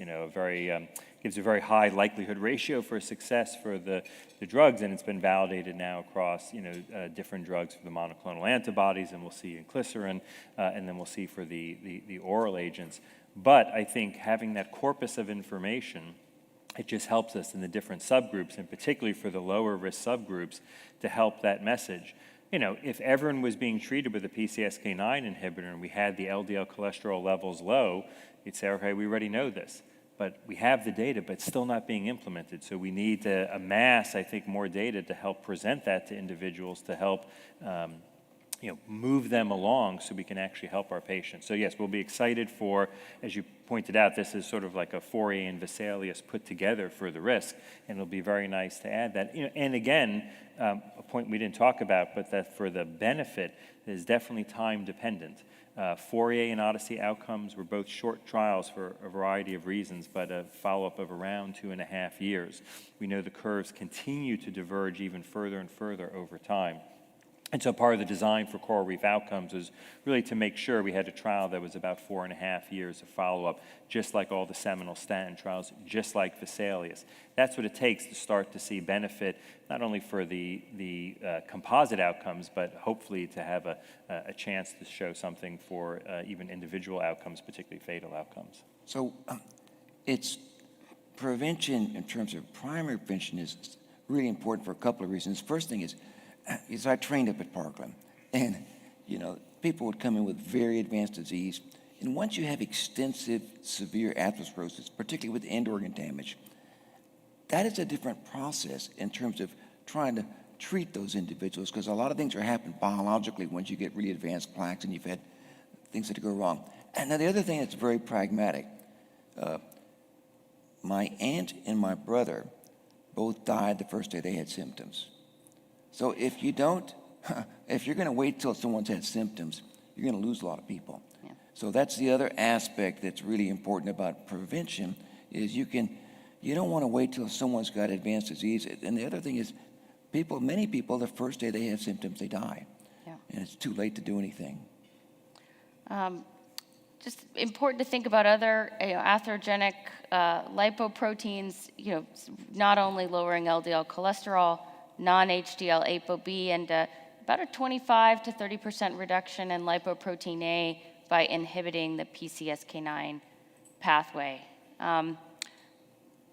gives a very high likelihood ratio for success for the drugs, and it's been validated now across, different drugs for the monoclonal antibodies, and we'll see inclisiran, and then we'll see for the oral agents. But I think having that corpus of information, it just helps us in the different subgroups, and particularly for the lower risk subgroups, to help that message. If everyone was being treated with a PCSK9 inhibitor and we had the LDL cholesterol levels low, you'd say, okay, we already know this. But we have the data, but it's still not being implemented. So we need to amass, I think, more data to help present that to individuals, to help move them along so we can actually help our patients. So yes, we'll be excited for, as you pointed out, this is sort of like a Fourier and Vesalius put together for the risk, and it'll be very nice to add that. And again, a point we didn't talk about, but that for the benefit is definitely time dependent. Fourier and Odyssey outcomes were both short trials for a variety of reasons, but a follow-up of around 2.5 years. We know the curves continue to diverge even further and further over time. And so part of the design for Coral Reef Outcomes was really to make sure we had a trial that was about 4.5 years of follow-up, just like all the seminal statin trials, just like Vesalius. That's what it takes to start to see benefit, not only for the composite outcomes, but hopefully to have a chance to show something for even individual outcomes, particularly fatal outcomes. So it's prevention in terms of primary prevention is really important for a couple of reasons. First thing is I trained up at Parkland, and people would come in with very advanced disease, and once you have extensive severe atherosclerosis, particularly with end organ damage, that is a different process in terms of trying to treat those individuals, because a lot of things are happening biologically once you get really advanced plaques and you've had things that go wrong. And now the other thing that's very pragmatic, my aunt and my brother both died the first day they had symptoms. So if you're going to wait till someone's had symptoms, you're going to lose a lot of people. Yeah. So that's the other aspect that's really important about prevention is you don't want to wait till someone's got advanced disease. And the other thing is many people, the first day they have symptoms, they die. Yeah. And it's too late to do anything. Just important to think about other atherogenic lipoproteins, not only lowering LDL cholesterol, non-HDL ApoB, and about a 25 to 30% reduction in lipoprotein A by inhibiting the PCSK9 pathway.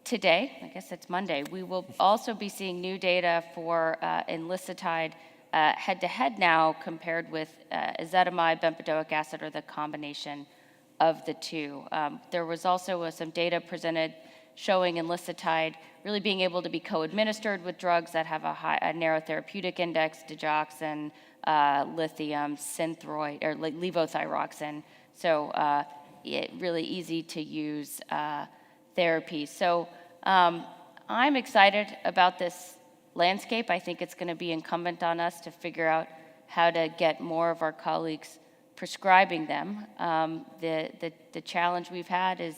Today, I guess it's Monday, we will also be seeing new data for enlicitide head-to-head now compared with ezetimibe, bempedoic acid, or the combination of the two. There was also some data presented showing enlicitide really being able to be co-administered with drugs that have a narrow therapeutic index, digoxin, lithium, synthroid, or levothyroxine. So really easy to use therapy. So I'm excited about this landscape. I think it's going to be incumbent on us to figure out how to get more of our colleagues prescribing them. The challenge we've had is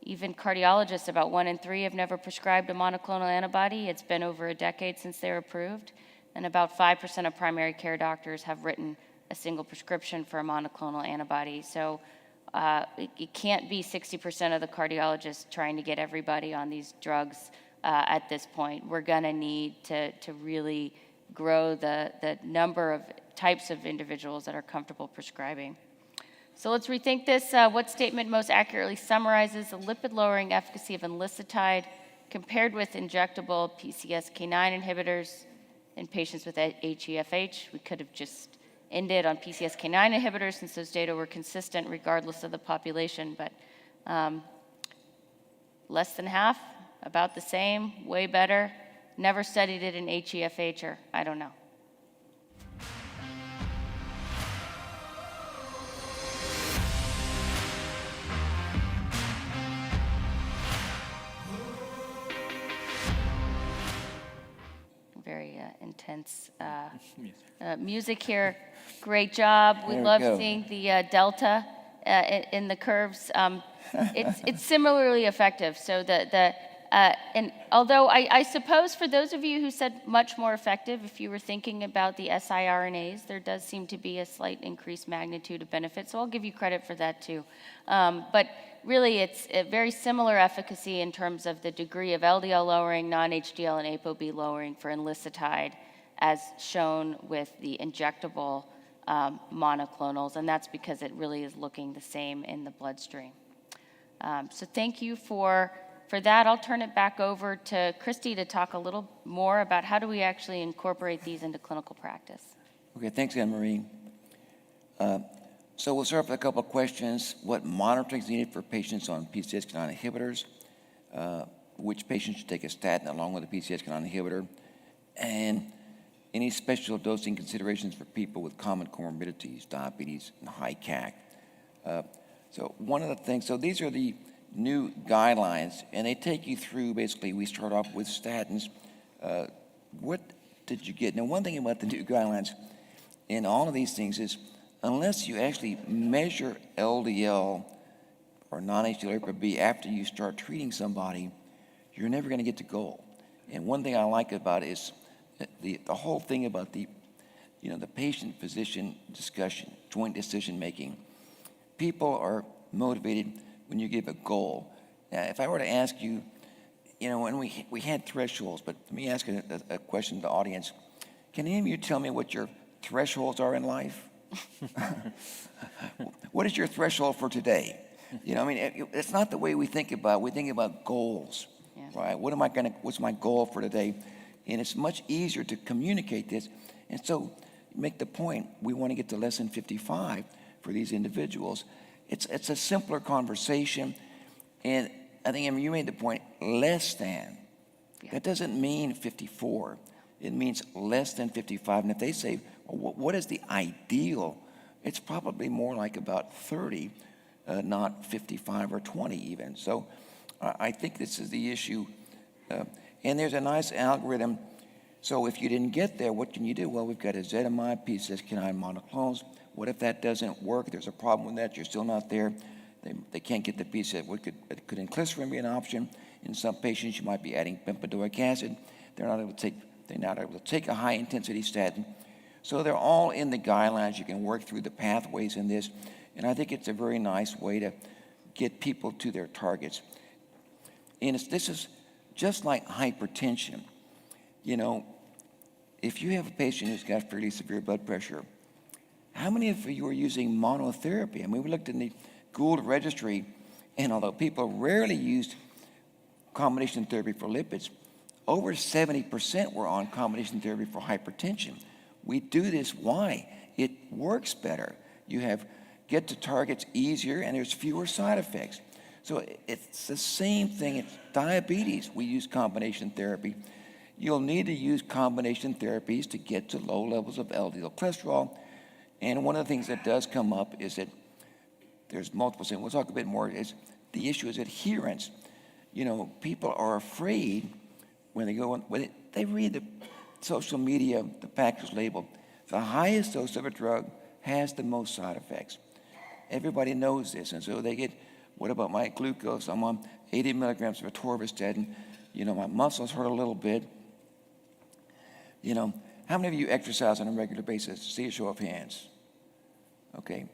even cardiologists, about 1 in 3 have never prescribed a monoclonal antibody. It's been over a decade since they were approved, and about 5% of primary care doctors have written a single prescription for a monoclonal antibody. So it can't be 60% of the cardiologists trying to get everybody on these drugs at this point. We're gonna need to really grow the number of types of individuals that are comfortable prescribing. So let's rethink this. What statement most accurately summarizes the lipid-lowering efficacy of enlicitide compared with injectable PCSK9 inhibitors in patients with HeFH. We could have just ended on PCSK9 inhibitors since those data were consistent regardless of the population, but less than half, about the same, way better. Never studied it in HeFH, or I don't know. Very intense music here. Great job. We There we love go. seeing the delta in the curves. It's similarly effective. So and although I suppose for those of you who said much more effective, if you were thinking about the siRNAs, there does seem to be a slight increased magnitude of benefit. So I'll give you credit for that too. But really, it's a very similar efficacy in terms of the degree of LDL lowering, non-HDL, and ApoB lowering for enlicitide, as shown with the injectable monoclonals, and that's because it really is looking the same in the bloodstream. So thank you for that. I'll turn it back over to Christy to talk a little more about how do we actually incorporate these into clinical practice. Okay, thanks, Anne-Marie. So we'll start with a couple of questions. What monitoring is needed for patients on PCSK9 inhibitors? Which patients should take a statin along with a PCSK9 inhibitor? And any special dosing considerations for people with common comorbidities, diabetes, and high CAC? So one of the things, so these are the new guidelines, and they take you through, basically, we start off with statins. What did you get? Now, one thing about the new guidelines in all of these things is unless you actually measure LDL or non-HDL ApoB after you start treating somebody, you're never going to get to goal. And one thing I like about it is the whole thing about the patient-physician discussion, joint decision-making. People are motivated when you give a goal. Now, if I were to ask you, and we had thresholds, but let me ask a question to the audience. Can any of you tell me what your thresholds are in life? What is your threshold for today? It's not the way we think about it. We think about goals, right? What's my goal for today? And it's much easier to communicate this. And so make the point, we want to get to less than 55 for these individuals. It's a simpler conversation. And I think, you made the point, less than. Yeah. That doesn't mean 54. It means less than 55. And if they say, well, what is the ideal? It's probably more like about 30, not 55 or 20 even. So I think this is the issue. And there's a nice algorithm. So if you didn't get there, what can you do? Well, we've got ezetimibe, PCSK9 monoclonals. What if that doesn't work? There's a problem with that. You're still not there. They can't get the PCSK9. Could inclisiran be an option? In some patients, you might be adding bempedoic acid. They're not able to take a high-intensity statin. So they're all in the guidelines. You can work through the pathways in this. And I think it's a very nice way to get people to their targets. And this is just like hypertension. If you have a patient who's got fairly severe blood pressure, how many of you are using monotherapy? We looked in the Gould registry, and although people rarely used combination therapy for lipids, over 70% were on combination therapy for hypertension. We do this, why? It works better. You get to targets easier, and there's fewer side effects. So it's the same thing. It's diabetes. We use combination therapy. You'll need to use combination therapies to get to low levels of LDL cholesterol. And one of the things that does come up is that there's multiple things. We'll talk a bit more. Is the issue is adherence. People are afraid when they go when they read the social media, the package label. The highest dose of a drug has the most side effects. Everybody knows this, and so they get, what about my glucose? I'm on 80 milligrams of atorvastatin. My muscles hurt a little bit. How many of you exercise on a regular basis? See a show of hands. Okay.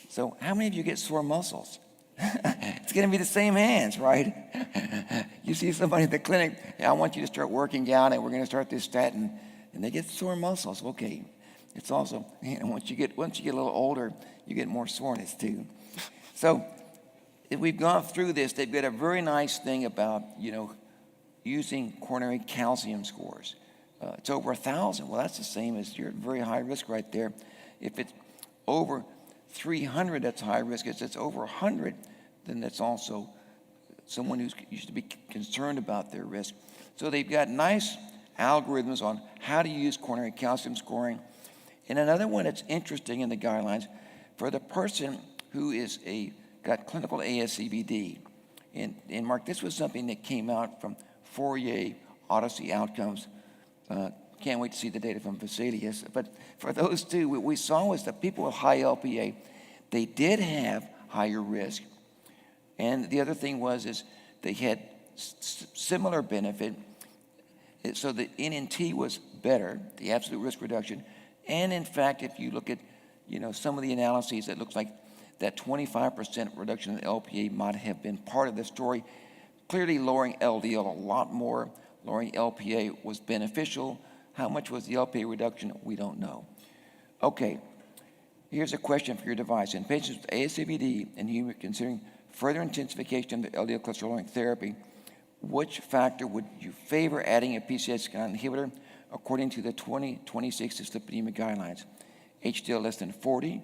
So how many of you get sore muscles? It's going to be the same hands, right? You see somebody at the clinic, I want you to start working out, and we're going to start this statin, and they get sore muscles. Okay. It's also, once you get a little older, you get more soreness too. So if we've gone through this, they've got a very nice thing about, using coronary calcium scores. It's over 1,000. Well, that's the same as you're at very high risk right there. If it's over 300, that's high risk. If it's over 100, then that's also someone who's used to be concerned about their risk. So they've got nice algorithms on how to use coronary calcium scoring. And another one that's interesting in the guidelines, for the person who is got clinical ASCVD, and Mark, this was something that came out from Fourier Odyssey Outcomes. Can't wait to see the data from Vesalius. But for those two, what we saw was that people with high LPA, they did have higher risk. And the other thing is they had similar benefit. So the NNT was better, the absolute risk reduction. And in fact, if you look at some of the analyses, it looks like that 25% reduction in LPA might have been part of the story. Clearly lowering LDL a lot more, lowering LPA was beneficial. How much was the LPA reduction? We don't know. Okay, here's a question for your device. In patients with ASCVD and you are considering further intensification of the LDL cholesterol lowering therapy, which factor would you favor adding a PCSK9 inhibitor according to the 2026 dyslipidemia guidelines? HDL less than 40,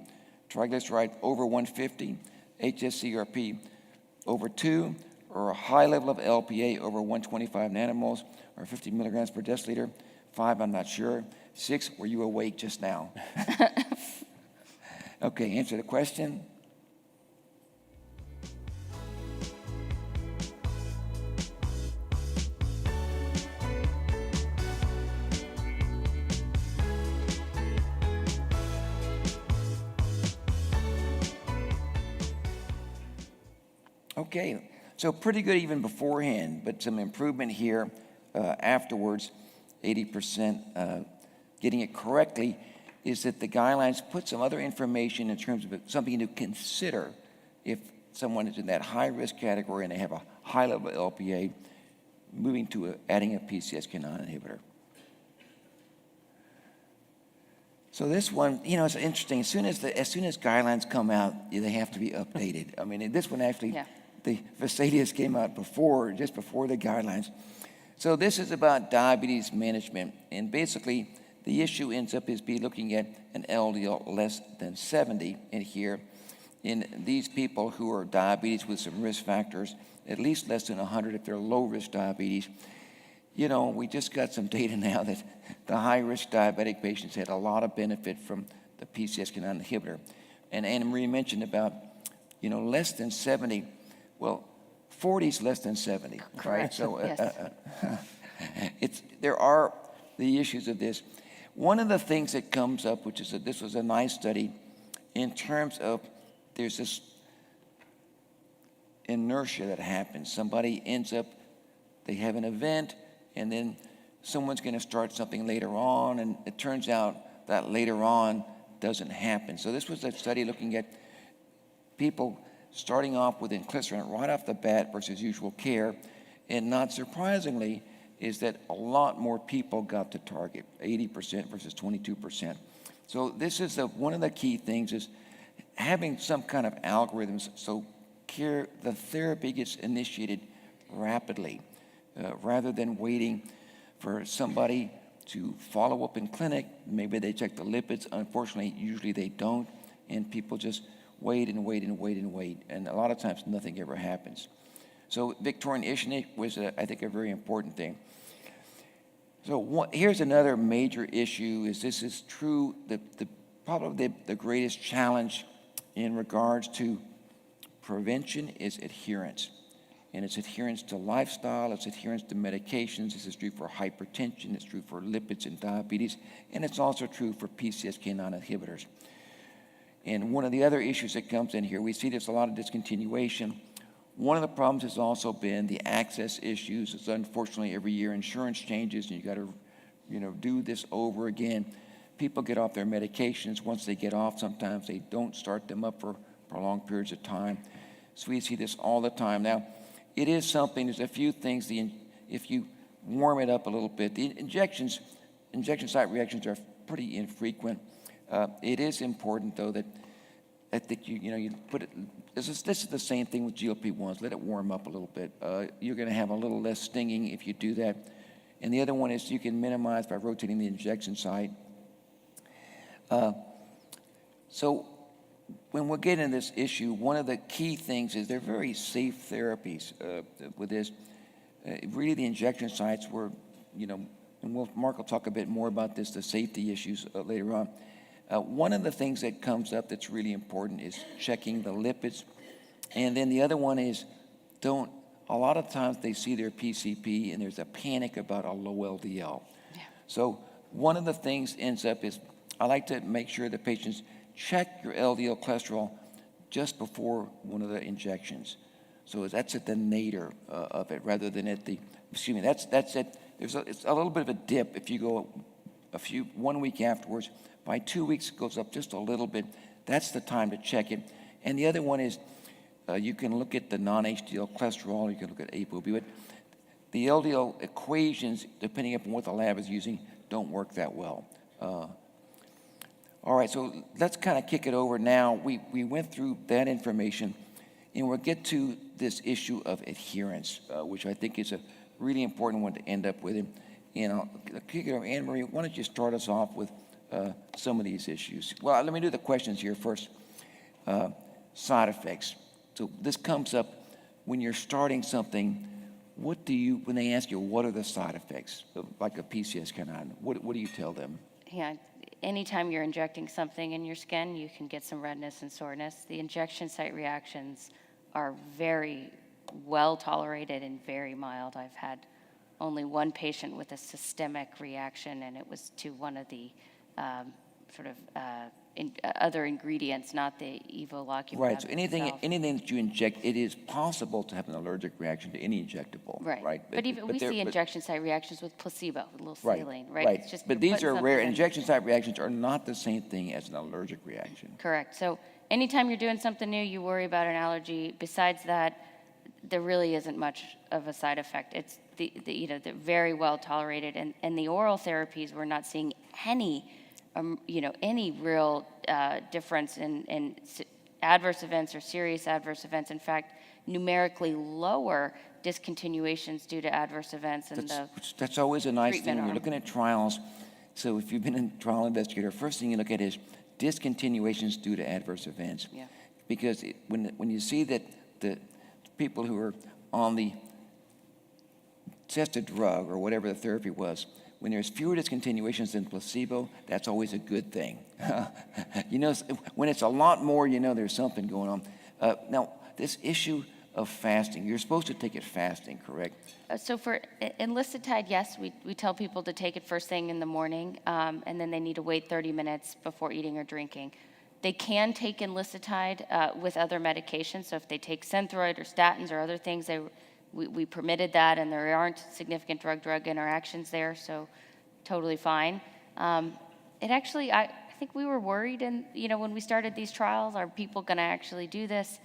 triglyceride over 150, HSCRP over 2, or a high level of LPA over 125 nanomoles or 50 milligrams per deciliter. 5, I'm not sure. 6, were you awake just now? Okay, answer the question. Okay, so pretty good even beforehand, but some improvement here afterwards, 80% getting it correctly, is that the guidelines put some other information in terms of something to consider if someone is in that high risk category and they have a high level of LPA, moving to adding a PCSK9 inhibitor. So this one, it's interesting. As soon as guidelines come out, they have to be updated. I mean, this one actually, Yeah. The Vesalius came out just before the guidelines. So this is about diabetes management, and basically the issue ends up be looking at an LDL less than 70 in here. In these people who are diabetes with some risk factors, at least less than 100 if they're low risk diabetes. We just got some data now that the high-risk diabetic patients had a lot of benefit from the PCSK9 inhibitor. And Anna Marie mentioned about, less than 70. Well, 40 is less than 70, Correct. right? So Yes. there are the issues of this. One of the things that comes up, which is that this was a nice study, in terms of there's this inertia that happens. Somebody ends up, they have an event, and then someone's going to start something later on, and it turns out that later on doesn't happen. So this was a study looking at people starting off with inclisiran right off the bat versus usual care, and not surprisingly is that a lot more people got to target, 80% versus 22%. So this is one of the key things is having some kind of algorithms so the therapy gets initiated rapidly. Rather than waiting for somebody to follow up in clinic. Maybe they check the lipids. Unfortunately, usually they don't, and people just wait and wait and wait and wait, and a lot of times nothing ever happens. So Victorian Ishnik was, I think, a very important thing. So here's another major issue, is this is true, probably the greatest challenge in regards to prevention is adherence. And it's adherence to lifestyle, it's adherence to medications. This is true for hypertension, it's true for lipids and diabetes, and it's also true for PCSK9 inhibitors. And one of the other issues that comes in here, we see there's a lot of discontinuation. One of the problems has also been the access issues. It's unfortunately every year insurance changes, and you got to, do this over again. People get off their medications. Once they get off, sometimes they don't start them up for prolonged periods of time. So we see this all the time. Now, it is something, there's a few things, if you warm it up a little bit, the injection site reactions are pretty infrequent. It is important, though, that I think you put it. This is the same thing with GLP-1s. Let it warm up a little bit. You're going to have a little less stinging if you do that. And the other one is you can minimize by rotating the injection site. So when we're getting this issue, one of the key things is they're very safe therapies with this. Really, the injection sites were, and Mark will talk a bit more about this, the safety issues later on. One of the things that comes up that's really important is checking the lipids. And then the other one is a lot of times they see their PCP and there's a panic about a low LDL. Yeah. So one of the things ends up is I like to make sure the patients check your LDL cholesterol just before one of the injections. So that's at the nadir of it rather than at the, that's it. It's a little bit of a dip if you go 1 week afterwards. By 2 weeks, it goes up just a little bit. That's the time to check it. And the other one is you can look at the non-HDL cholesterol, you can look at ApoB, but the LDL equations, depending upon what the lab is using, don't work that well. All right, so let's kind of kick it over now. We went through that information, and we'll get to this issue of adherence, which I think is a really important one to end up with. And I'll kick it over. Anne-Marie, why don't you start us off with some of these issues? Well, let me do the questions here first. Side effects. So this comes up when you're starting something. When they ask you, what are the side effects, like a PCSK9, what do you tell them? Yeah, anytime you're injecting something in your skin, you can get some redness and soreness. The injection site reactions are very well tolerated and very mild. I've had only one patient with a systemic reaction, and it was to one of the other ingredients, not the evolocumab. Right. So anything itself. that you inject, it is possible to have an allergic reaction to any injectable. Right. But we see injection site reactions with placebo, with a little saline, right? Right. It's just but these are rare. Injection site reactions are not the same thing as an allergic reaction. Correct. So anytime you're doing something new, you worry about an allergy. Besides that, there really isn't much of a side effect. It's they're very well tolerated, and the oral therapies, we're not seeing any real difference in adverse events or serious adverse events. In fact, numerically lower discontinuations due to adverse events. That's always a nice thing when arm. you're looking at trials. So if you've been a trial investigator, first thing you look at is discontinuations due to adverse events. Yeah. Because when you see that the people who are on the tested drug or whatever the therapy was, when there's fewer discontinuations than placebo, that's always a good thing. When it's a lot more, there's something going on. Now, this issue of fasting, you're supposed to take it fasting, correct? So for enlicitide, yes, we tell people to take it first thing in the morning, and then they need to wait 30 minutes before eating or drinking. They can take enlicitide with other medications. So if they take Synthroid or statins or other things, we permitted that, and there aren't significant drug-drug interactions there, so totally fine. I think we were worried, when we started these trials, are people going to actually do this?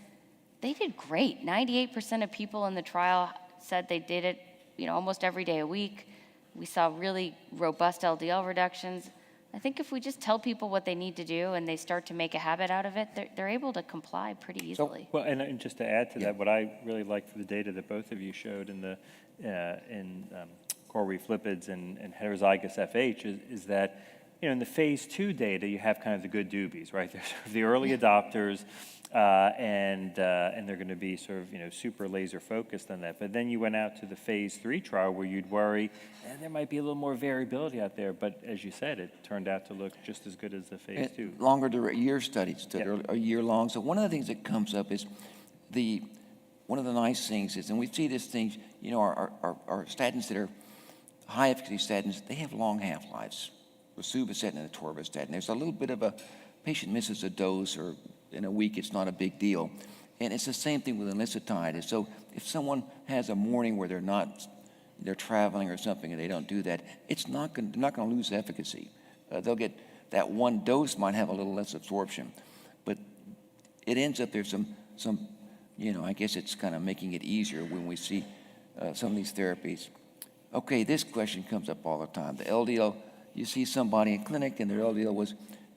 They did great. 98% of people in the trial said they did it, almost every day a week. We saw really robust LDL reductions. I think if we just tell people what they need to do and they start to make a habit out of it, they're able to comply pretty easily. Well, and just to add to that, what I really liked for the data that both of you showed in the coral reef lipids and heterozygous FH is that, in the phase 2 data, you have kind of the good doobies, right? There's the early adopters, and they're going to be sort of, super laser focused on that. But then you went out to the phase 3 trial where you'd worry, and there might be a little more variability out there. But as you said, it turned out to look just as good as the phase 2. Longer year studies that are a year long. So one of the things that comes up is one of the nice things is, and we see this thing, our statins that are high efficacy statins, they have long half-lives. The Sabatine and the atorvastatin. There's a little bit of a patient misses a dose, or in a week it's not a big deal. And it's the same thing with enlicitide. So if someone has a morning where they're traveling or something and they don't do that, they're not going to lose efficacy. They'll get that one dose might have a little less absorption, but it ends up there's some I guess it's kind of making it easier when we see some of these therapies. Okay, this question comes up all the time. The LDL. You see somebody in clinic and their LDL was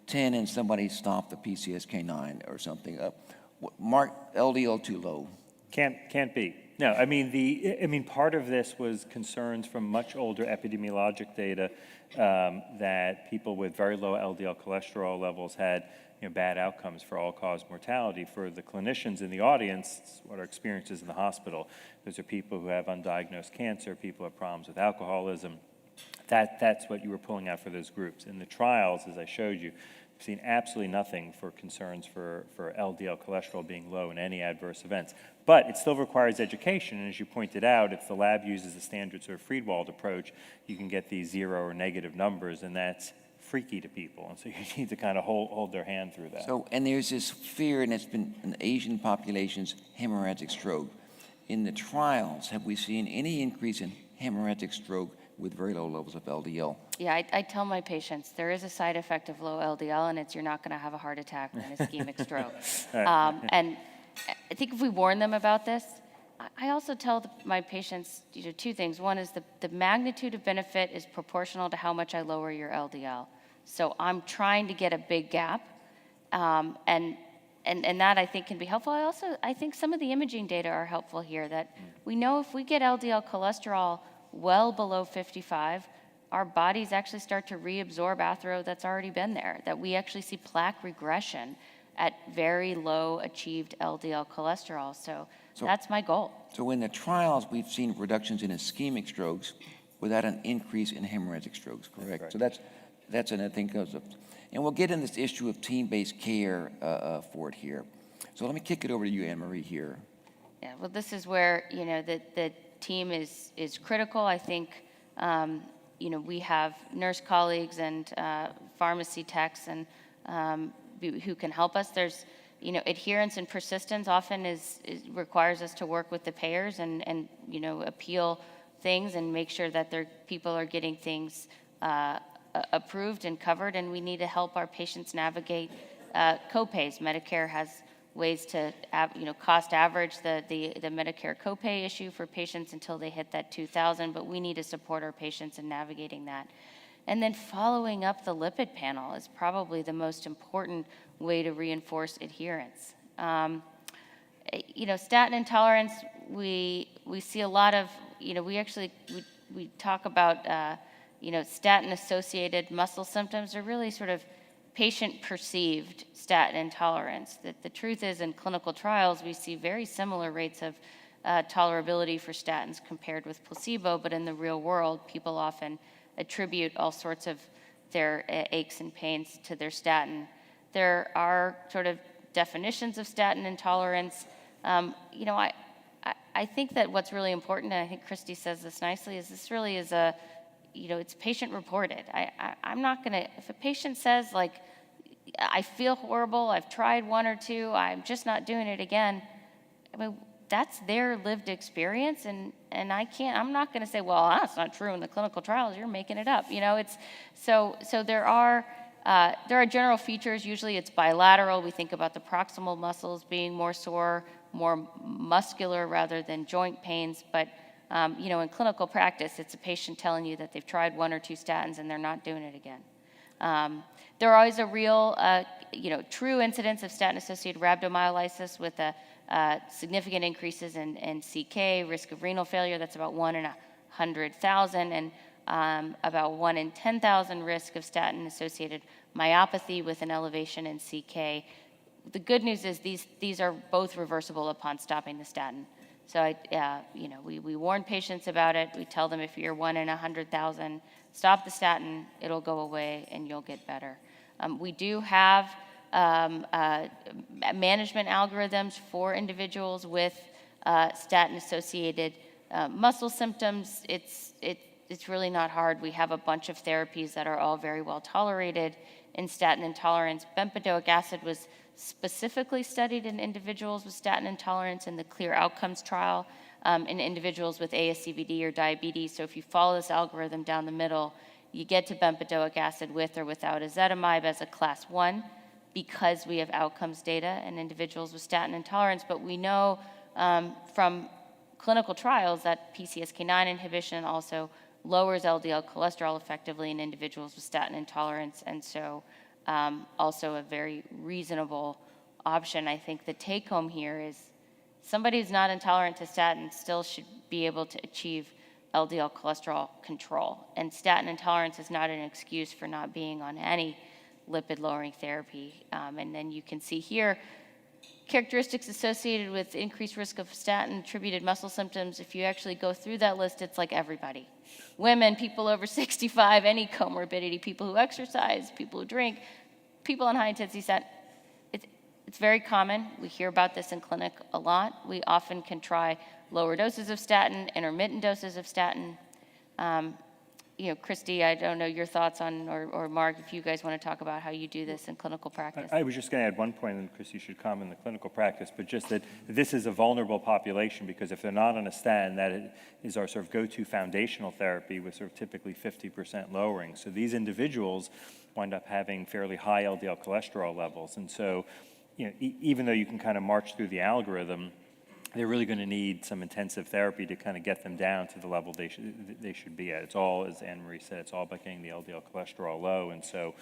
10 and somebody stopped the PCSK9 or something, mark LDL too low. Can't be. No, I mean, part of this was concerns from much older epidemiologic data that people with very low LDL cholesterol levels had bad outcomes for all-cause mortality. For the clinicians in the audience, what are experiences in the hospital? Those are people who have undiagnosed cancer, people who have problems with alcoholism. That's what you were pulling out for those groups. In the trials, as I showed you, we've seen absolutely nothing for concerns for LDL cholesterol being low in any adverse events. But it still requires education, and as you pointed out, if the lab uses the standard sort of Friedwald approach, you can get these 0 or negative numbers, and that's freaky to people, and so you need to kind of hold their hand through that. So, and there's this fear, and it's been in Asian populations, hemorrhagic stroke. In the trials, have we seen any increase in hemorrhagic stroke with very low levels of LDL? Yeah, I tell my patients there is a side effect of low LDL, and it's you're not going to have a heart attack or an ischemic stroke. And I think if we warn them about this, I also tell my patients two things. One is the magnitude of benefit is proportional to how much I lower your LDL. So I'm trying to get a big gap, and that I think can be helpful. I think some of the imaging data are helpful here, that we know if we get LDL cholesterol well below 55, our bodies actually start to reabsorb athero that's already been there, that we actually see plaque regression at very low achieved LDL cholesterol. So that's my goal. So in the trials, we've seen reductions in ischemic strokes without an increase in hemorrhagic strokes, correct? So that's another thing. And we'll get in this issue of team-based care for it here. So let me kick it over to you, Anne-Marie, here. Yeah, well, this is where, the team is critical. I think, we have nurse colleagues and pharmacy techs and who can help us. There's, adherence and persistence often requires us to work with the payers and appeal things and make sure that their people are getting things approved and covered, and we need to help our patients navigate copays. Medicare has ways to cost average the Medicare copay issue for patients until they hit that $2,000, but we need to support our patients in navigating that. And then following up the lipid panel is probably the most important way to reinforce adherence. Statin intolerance, we see a lot of, we talk about, statin-associated muscle symptoms are really sort of patient-perceived statin intolerance. The truth is, in clinical trials, we see very similar rates of tolerability for statins compared with placebo, but in the real world, people often attribute all sorts of their aches and pains to their statin. There are sort of definitions of statin intolerance. I think that what's really important, and I think Christy says this nicely, is this really is it's patient reported. I'm not gonna, if a patient says I feel horrible, I've tried one or two, I'm just not doing it again, that's their lived experience, and I'm not gonna say, well, that's not true in the clinical trials, you're making it up. So there are general features. Usually it's bilateral. We think about the proximal muscles being more sore, more muscular rather than joint pains, but in clinical practice, it's a patient telling you that they've tried one or two statins and they're not doing it again. There are always a real, true incidence of statin-associated rhabdomyolysis with significant increases in CK, risk of renal failure. That's about 1 in 100,000, and about 1 in 10,000 risk of statin-associated myopathy with an elevation in CK. The good news is these are both reversible upon stopping the statin. So we warn patients about it. We tell them if you're 1 in 100,000, stop the statin, it'll go away and you'll get better. We do have management algorithms for individuals with statin-associated muscle symptoms. It's really not hard. We have a bunch of therapies that are all very well tolerated in statin intolerance. Bempedoic acid was specifically studied in individuals with statin intolerance in the CLEAR Outcomes trial in individuals with ASCVD or diabetes. So if you follow this algorithm down the middle, you get to bempedoic acid with or without ezetimibe as a class 1 because we have outcomes data in individuals with statin intolerance. But we know from clinical trials that PCSK9 inhibition also lowers LDL cholesterol effectively in individuals with statin intolerance. And so also a very reasonable option. I think the take home here is somebody who's not intolerant to statins still should be able to achieve LDL cholesterol control. And statin intolerance is not an excuse for not being on any lipid-lowering therapy. And then you can see here characteristics associated with increased risk of statin-attributed muscle symptoms. If you actually go through that list, it's like everybody. Women, people over 65, any comorbidity, people who exercise, people who drink, people on high-intensity statin. It's very common. We hear about this in clinic a lot. We often can try lower doses of statin, intermittent doses of statin. Christy, I don't know your thoughts on, or Mark, if you guys want to talk about how you do this in clinical practice. I was just going to add one point, and Christy should comment on the clinical practice, but just that this is a vulnerable population because if they're not on a statin, that is our sort of go-to foundational therapy with sort of typically 50% lowering. So these individuals wind up having fairly high LDL cholesterol levels. And so, even though you can kind of march through the algorithm, they're really going to need some intensive therapy to kind of get them down to the level they should be at. It's all, as Anne-Marie said, it's all about getting the LDL cholesterol low. And so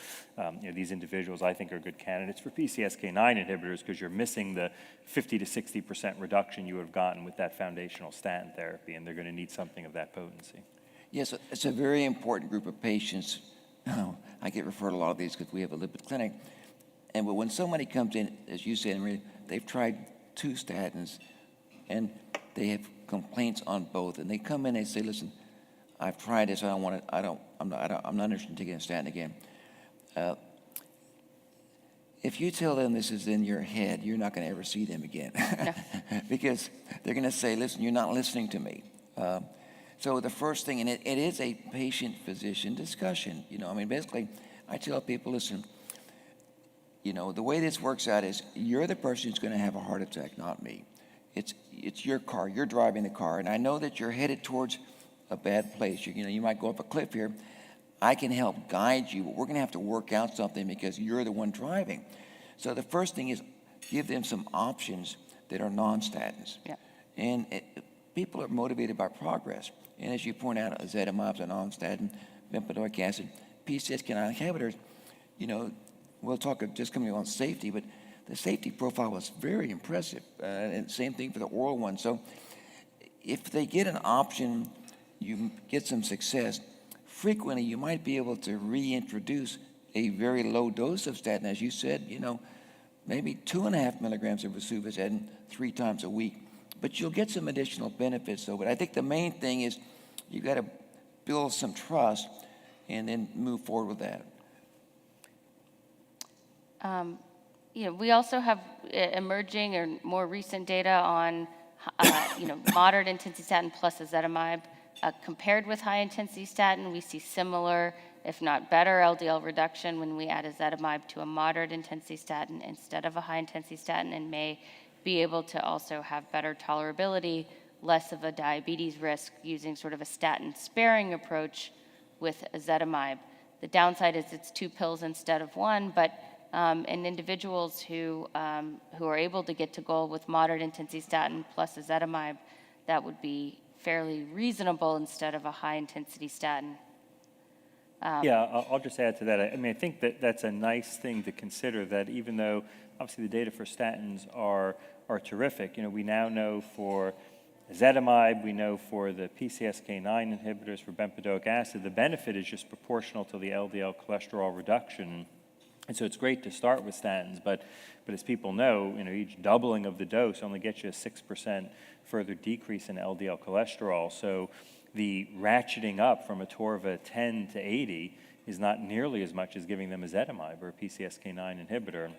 these individuals, I think, are good candidates for PCSK9 inhibitors because you're missing the 50 to 60% reduction you would have gotten with that foundational statin therapy, and they're going to need something of that potency. Yes, it's a very important group of patients. I get referred a lot of these because we have a lipid clinic. And when somebody comes in, as you said, Anne-Marie, they've tried 2 statins, and they have complaints on both. And they come in and they say, listen, I've tried this, I'm not interested in taking a statin again. If you tell them this is in your head, you're not going to ever see them again. No. Because they're going to say, listen, you're not listening to me. So the first thing, and it is a patient-physician discussion. Basically, I tell people, listen, the way this works out is you're the person who's going to have a heart attack, not me. It's your car. You're driving the car, and I know that you're headed towards a bad place. You might go up a cliff here. I can help guide you, but we're going to have to work out something because you're the one driving. So the first thing is give them some options that are non-statins. Yeah. And people are motivated by progress. And as you point out, ezetimibe is a non-statin, bempedoic acid, PCSK9 inhibitors. We'll talk just coming on safety, but the safety profile was very impressive, and same thing for the oral one. So if they get an option, you get some success, frequently you might be able to reintroduce a very low dose of statin, as you said, maybe 2.5 milligrams of rosuvastatin 3 times a week. But you'll get some additional benefits, though. But I think the main thing is you got to build some trust and then move forward with that. We also have emerging or more recent data on, moderate intensity statin plus ezetimibe. Compared with high intensity statin, we see similar, if not better, LDL reduction when we add ezetimibe to a moderate intensity statin instead of a high intensity statin, and may be able to also have better tolerability, less of a diabetes risk using sort of a statin sparing approach with ezetimibe. The downside is it's 2 pills instead of 1, but in individuals who are able to get to goal with moderate intensity statin plus ezetimibe, that would be fairly reasonable instead of a high intensity statin. I'll just add to that. I think that's a nice thing to consider, that even though obviously the data for statins are terrific, we now know for ezetimibe, we know for the PCSK9 inhibitors, for bempedoic acid, the benefit is just proportional to the LDL cholesterol reduction. And so it's great to start with statins, but as people know, each doubling of the dose only gets you a 6% further decrease in LDL cholesterol. So the ratcheting up from a TOR of a 10 to 80 is not nearly as much as giving them ezetimibe or a PCSK9 inhibitor.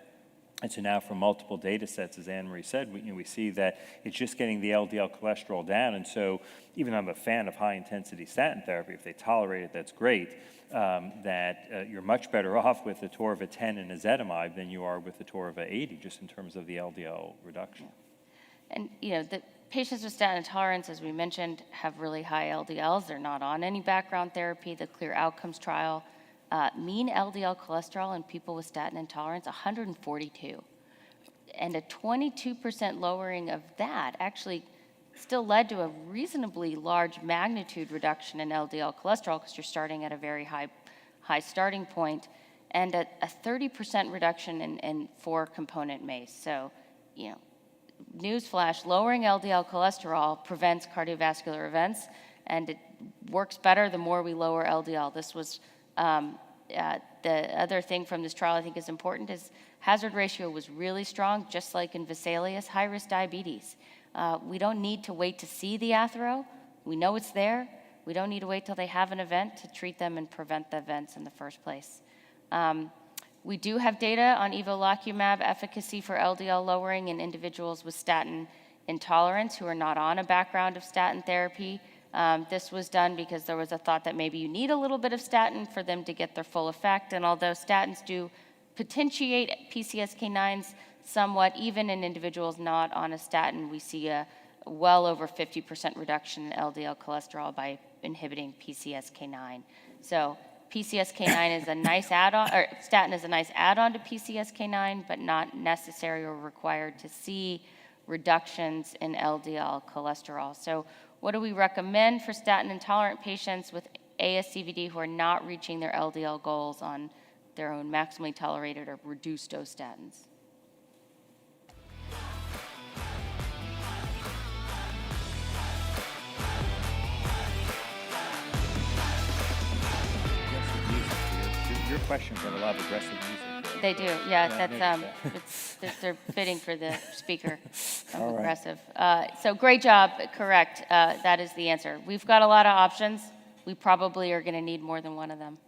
And so now from multiple data sets, as Anne-Marie said, we see that it's just getting the LDL cholesterol down. And so even though I'm a fan of high-intensity statin therapy, if they tolerate it, that's great, that you're much better off with a TOR of a 10 and ezetimibe than you are with a TOR of a 80, just in terms of the LDL reduction. And, the patients with statin intolerance, as we mentioned, have really high LDLs. They're not on any background therapy. The CLEAR Outcomes trial, mean LDL cholesterol in people with statin intolerance, 142. And a 22% lowering of that actually still led to a reasonably large magnitude reduction in LDL cholesterol because you're starting at a very high starting point. and a 30% reduction in 4-component MACE. So, newsflash, lowering LDL cholesterol prevents cardiovascular events, and it works better the more we lower LDL. This was the other thing from this trial I think is important is hazard ratio was really strong, just like in Vesalius, high-risk diabetes. We don't need to wait to see the athero. We know it's there. We don't need to wait till they have an event to treat them and prevent the events in the first place. We do have data on evolocumab efficacy for LDL lowering in individuals with statin intolerance who are not on a background of statin therapy. This was done because there was a thought that maybe you need a little bit of statin for them to get their full effect. And although statins do potentiate PCSK9s somewhat, even in individuals not on a statin, we see a well over 50% reduction in LDL cholesterol by inhibiting PCSK9. So PCSK9 is a nice add-on, or statin is a nice add-on to PCSK9, but not necessary or required to see reductions in LDL cholesterol. So what do we recommend for statin-intolerant patients with ASCVD who are not reaching their LDL goals on their own maximally tolerated or reduced dose statins? Your questions have a lot of aggressive music. They do, yeah. They're fitting for the speaker. Aggressive. So great job, correct. That is the answer. We've got a lot of options. We probably are going to need more than one of them.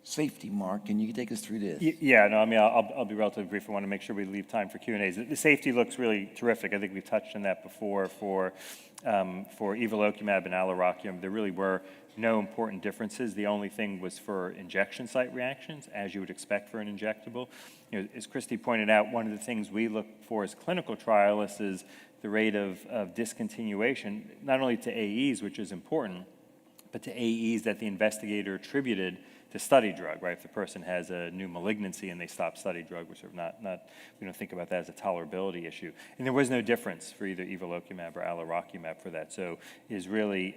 Safety, Mark, can you take us through this? Yeah, no, I mean, I'll be relatively brief. I want to make sure we leave time for Q&As. The safety looks really terrific. I think we've touched on that before for evolocumab and alirocumab. There really were no important differences. The only thing was for injection site reactions, as you would expect for an injectable. As Christy pointed out, one of the things we look for as clinical trialists is the rate of discontinuation, not only to AEs, which is important, but to AEs that the investigator attributed to study drug, right? If the person has a new malignancy and they stop study drug, we're sort of we don't think about that as a tolerability issue. And there was no difference for either evolocumab or alirocumab for that. So it is really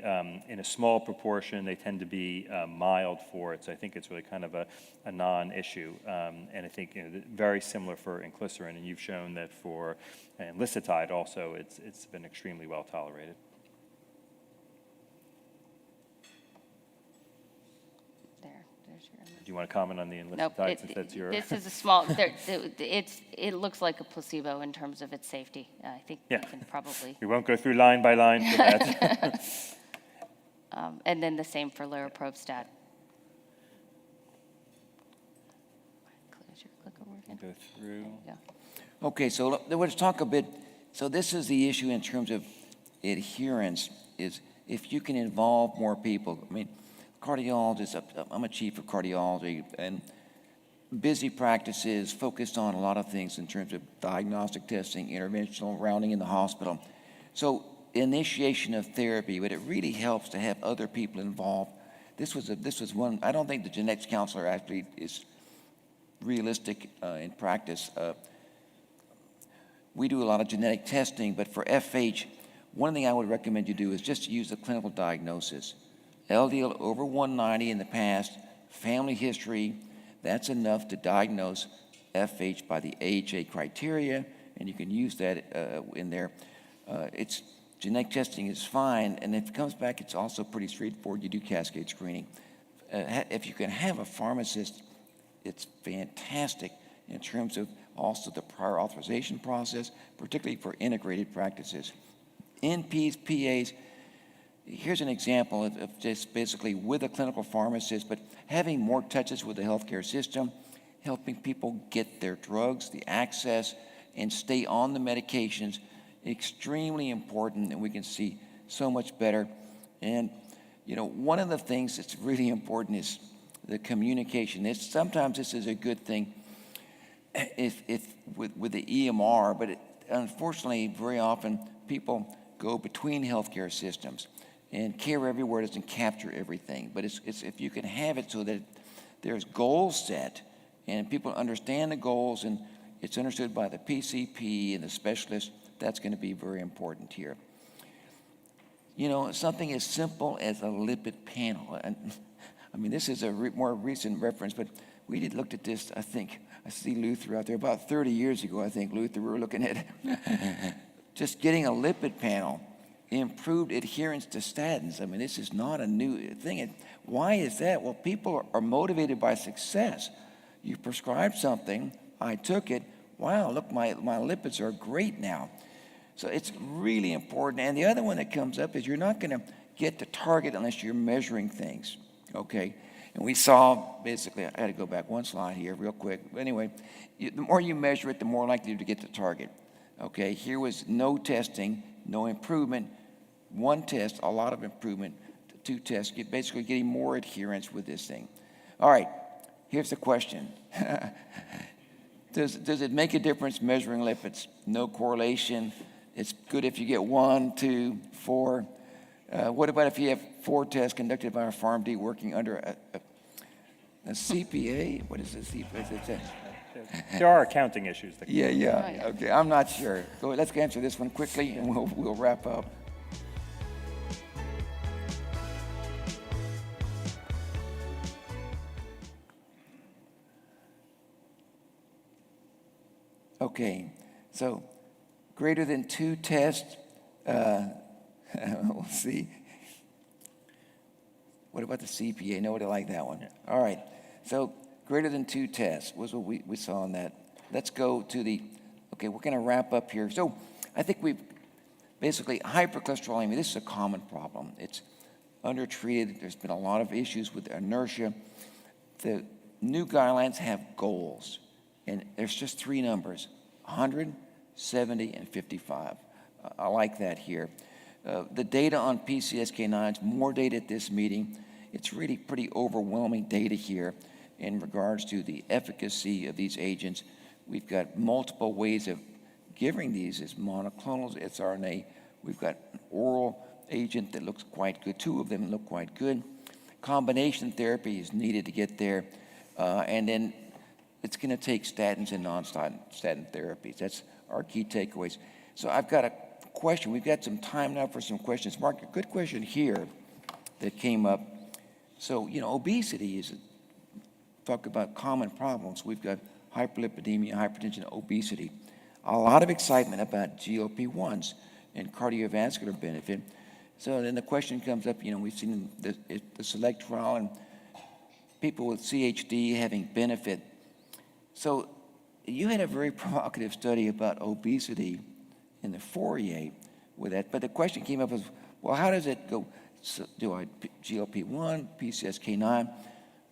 in a small proportion, they tend to be mild for it. So I think it's really kind of a non-issue. And I think very similar for inclisiran, and you've shown that for enlicitide also, it's been extremely well tolerated. Do you want to comment on the enlicitide since that's your... This is a small, it looks like a placebo in terms of its safety. I think we can probably... We won't go through line by line for that. And then the same for liraprobstat. Close your clicker working. Go through. Yeah. Okay, so let's talk a bit. So this is the issue in terms of adherence, is if you can involve more people. I mean, cardiologists, I'm a chief of cardiology, and busy practices focused on a lot of things in terms of diagnostic testing, interventional rounding in the hospital. So initiation of therapy, but it really helps to have other people involved. This was one, I don't think the genetics counselor actually is realistic in practice. We do a lot of genetic testing, but for FH, one thing I would recommend you do is just use a clinical diagnosis. LDL over 190 in the past, family history, that's enough to diagnose FH by the AHA criteria, and you can use that in there. Genetic testing is fine, and if it comes back, it's also pretty straightforward. You do cascade screening. If you can have a pharmacist, it's fantastic in terms of also the prior authorization process, particularly for integrated practices. NPs, PAs, here's an example of just basically with a clinical pharmacist, but having more touches with the healthcare system, helping people get their drugs, the access, and stay on the medications, extremely important, and we can see so much better. And, one of the things that's really important is the communication. Sometimes this is a good thing if with the EMR, but unfortunately, very often people go between healthcare systems. And Care Everywhere doesn't capture everything, but it's if you can have it so that there's goals set and people understand the goals and it's understood by the PCP and the specialist, that's going to be very important here. Something as simple as a lipid panel. And I mean, this is a more recent reference, but we looked at this, I think, I see Luther out there, about 30 years ago, I think, Luther, we were looking at just getting a lipid panel, improved adherence to statins. I mean, this is not a new thing. Why is that? Well, people are motivated by success. You prescribed something, I took it, wow, look, my lipids are great now. So it's really important. And the other one that comes up is you're not going to get the target unless you're measuring things, okay? And we saw, basically, I had to go back one slide here real quick. But anyway, the more you measure it, the more likely you're to get the target, okay? Here was no testing, no improvement, one test, a lot of improvement, two tests, basically getting more adherence with this thing. All right, here's the question. Does it make a difference measuring lipids? No correlation. It's good if you get 1, 2, 4. What about if you have 4 tests conducted by a PharmD working under a CPA? What is a CPA? There are accounting issues. Yeah. Okay, I'm not sure. Go ahead, let's answer this one quickly, and we'll wrap up. Okay, so greater than 2 tests, we'll see. What about the CPA? Nobody liked that one. Yeah. All right, so greater than 2 tests was what we saw on that. Let's go to okay, we're going to wrap up here. So I think we've basically, hypercholesterolemia, this is a common problem. It's undertreated. There's been a lot of issues with inertia. The new guidelines have goals. And there's just 3 numbers, 100, 70, and 55. I like that here. The data on PCSK9s, more data at this meeting. It's really pretty overwhelming data here in regards to the efficacy of these agents. We've got multiple ways of giving these as monoclonals, siRNA. We've got an oral agent that looks quite good. 2 of them look quite good. Combination therapy is needed to get there. And then it's going to take statins and non-statin therapies. That's our key takeaways. So I've got a question. We've got some time now for some questions. Mark, a good question here that came up. So, obesity is, talk about common problems. We've got hyperlipidemia, hypertension, obesity. A lot of excitement about GLP-1s and cardiovascular benefit. So then the question comes up, we've seen the SELECT trial and people with CHD having benefit. So you had a very provocative study about obesity in the Fourier with that, but the question came up as, well, how does it go? So do I GLP-1, PCSK9?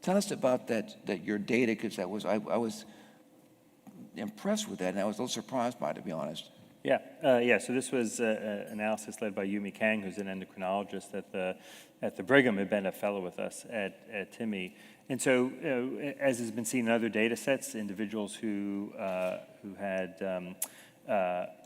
Tell us about that your data, because I was impressed with that, and I was a little surprised by it, to be honest. Yeah. So this was analysis led by Yumi Kang, who's an endocrinologist at the Brigham, had been a fellow with us at TIMI. And so, as has been seen in other data sets, individuals who had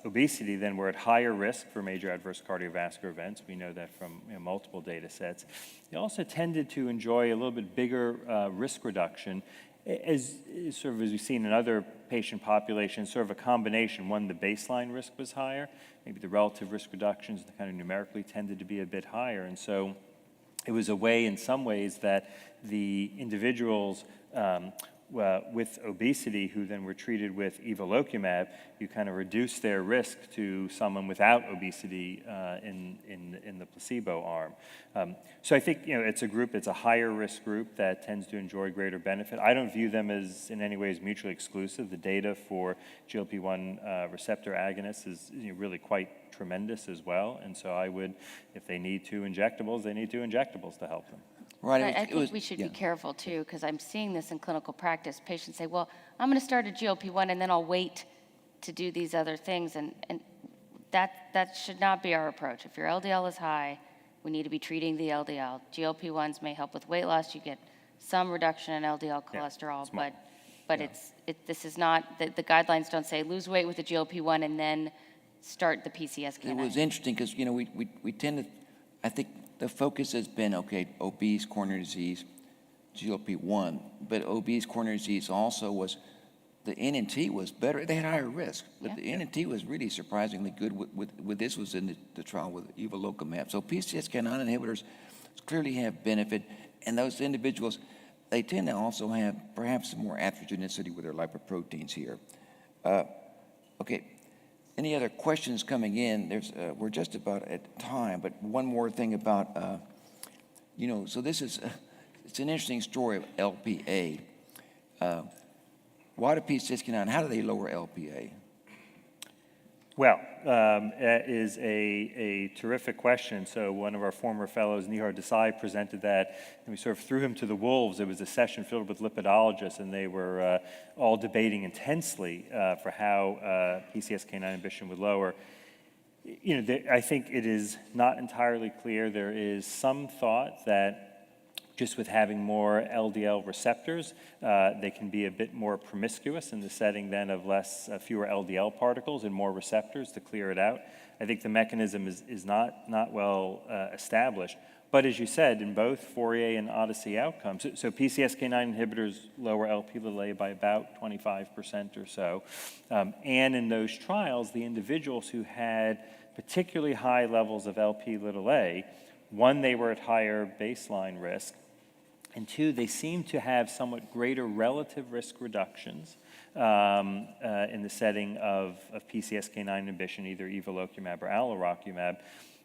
obesity then were at higher risk for major adverse cardiovascular events. We know that from multiple data sets. They also tended to enjoy a little bit bigger risk reduction, as we've seen in other patient populations, sort of a combination. One, the baseline risk was higher. Maybe the relative risk reductions kind of numerically tended to be a bit higher. And so it was a way, in some ways, that the individuals with obesity who then were treated with evolocumab, you kind of reduce their risk to someone without obesity in the placebo arm. So I think it's a higher risk group that tends to enjoy greater benefit. I don't view them as in any ways mutually exclusive. The data for GLP-1 receptor agonists is really quite tremendous as well. And so I would, if they need 2 injectables, they need 2 injectables to help them. Right. I think we should be careful, too, because I'm seeing this in clinical practice. Patients say, well, I'm going to start a GLP-1, and then I'll wait to do these other things. And that should not be our approach. If your LDL is high, we need to be treating the LDL. GLP-1s may help with weight loss. You get some reduction in LDL cholesterol, but this is not, the guidelines don't say lose weight with the GLP-1 and then start the PCSK9. It was interesting because, we tend to, I think, the focus has been, obese, coronary disease, GLP-1, but obese, coronary disease also was, the NNT was better. They had higher risk, but the NNT was really surprisingly good with this was in the trial with evolocumab. So PCSK9 inhibitors clearly have benefit, And those individuals, they tend to also have perhaps some more atherogenicity with their lipoproteins here. Okay, any other questions coming in? We're just about at time, but one more thing about, so this is, it's an interesting story of LPA. Why do PCSK9, how do they lower LPA? Well, that is a terrific question. So one of our former fellows, Navar presented that, and we sort of threw him to the wolves. It was a session filled with lipidologists, and they were all debating intensely for how PCSK9 inhibition would lower. I think it is not entirely clear. There is some thought that just with having more LDL receptors, they can be a bit more promiscuous in the setting then of fewer LDL particles and more receptors to clear it out. I think the mechanism is not well established. But as you said, in both Fourier and Odyssey outcomes, so PCSK9 inhibitors lower Lp(a) by about 25% or so. And in those trials, the individuals who had particularly high levels of Lp(a), one, they were at higher baseline risk, and two, they seem to have somewhat greater relative risk reductions in the setting of PCSK9 inhibition, either evolocumab or alirocumab.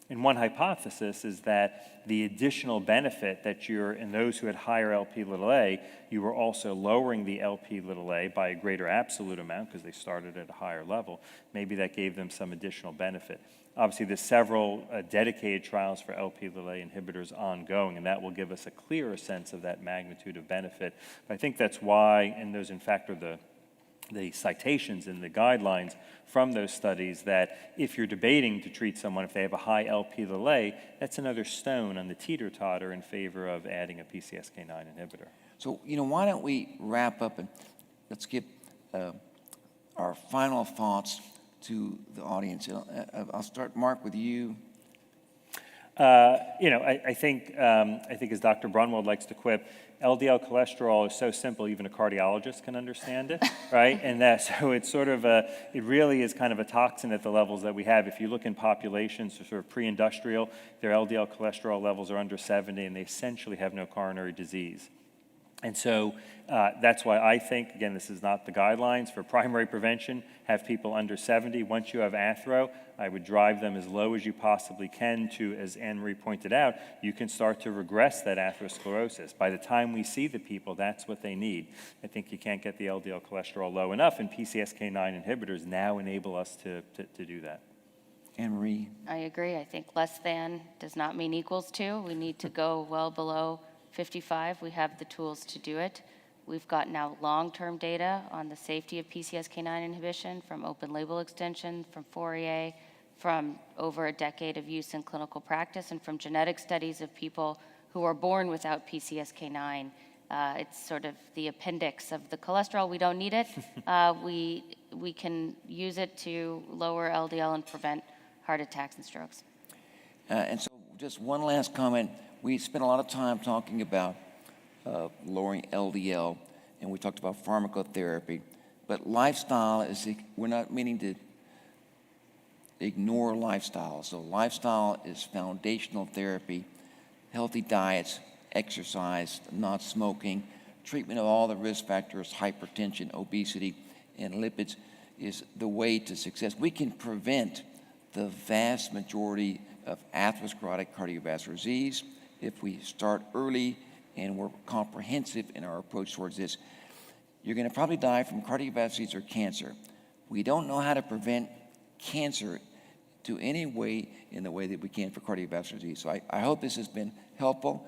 And one hypothesis is that the additional benefit that in those who had higher Lp(a), you were also lowering the Lp(a) by a greater absolute amount because they started at a higher level. Maybe that gave them some additional benefit. Obviously, there's several dedicated trials for Lp(a) inhibitors ongoing, and that will give us a clearer sense of that magnitude of benefit. But I think that's why, and those in fact are the citations and the guidelines from those studies, that if you're debating to treat someone if they have a high Lp(a), that's another stone on the teeter-totter in favor of adding a PCSK9 inhibitor. So, why don't we wrap up and let's give our final thoughts to the audience. I'll start, Mark, with you. I think as Dr. Brunwald likes to quip, LDL cholesterol is so simple, even a cardiologist can understand it, right? And so it's sort of it really is kind of a toxin at the levels that we have. If you look in populations sort of pre-industrial, their LDL cholesterol levels are under 70, and they essentially have no coronary disease. And so that's why I think, again, this is not the guidelines for primary prevention, have people under 70. Once you have athero, I would drive them as low as you possibly can to, as Anne-Marie pointed out, you can start to regress that atherosclerosis. By the time we see the people, that's what they need. I think you can't get the LDL cholesterol low enough, and PCSK9 inhibitors now enable us to do that. Anne-Marie? I agree. I think less than does not mean equals to. We need to go well below 55. We have the tools to do it. We've got now long-term data on the safety of PCSK9 inhibition from open label extension, from Fourier, from over a decade of use in clinical practice, and from genetic studies of people who are born without PCSK9. It's sort of the appendix of the cholesterol. We don't need it. We can use it to lower LDL and prevent heart attacks and strokes. And so just one last comment. We spent a lot of time talking about lowering LDL, and we talked about pharmacotherapy, but lifestyle we're not meaning to ignore lifestyle. So lifestyle is foundational therapy, healthy diets, exercise, not smoking, treatment of all the risk factors, hypertension, obesity, and lipids is the way to success. We can prevent the vast majority of atherosclerotic cardiovascular disease if we start early and we're comprehensive in our approach towards this. You're going to probably die from cardiovascular disease or cancer. We don't know how to prevent cancer to any way in the way that we can for cardiovascular disease. So I hope this has been helpful.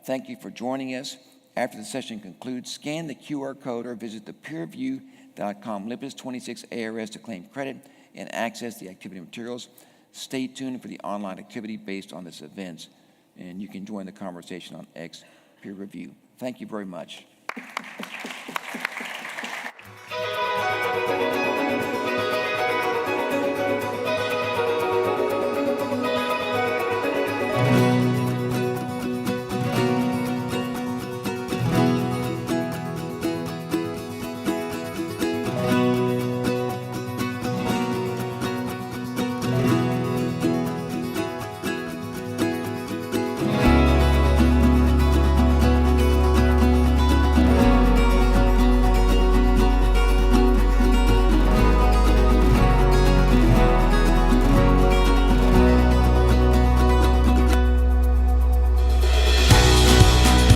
Thank you for joining us. After the session concludes, scan the QR code or visit the peerview.com lipid 26 ARS to claim credit and access the activity materials. Stay tuned for the online activity based on this event, and you can join the conversation on X Peer Review. Thank you very much.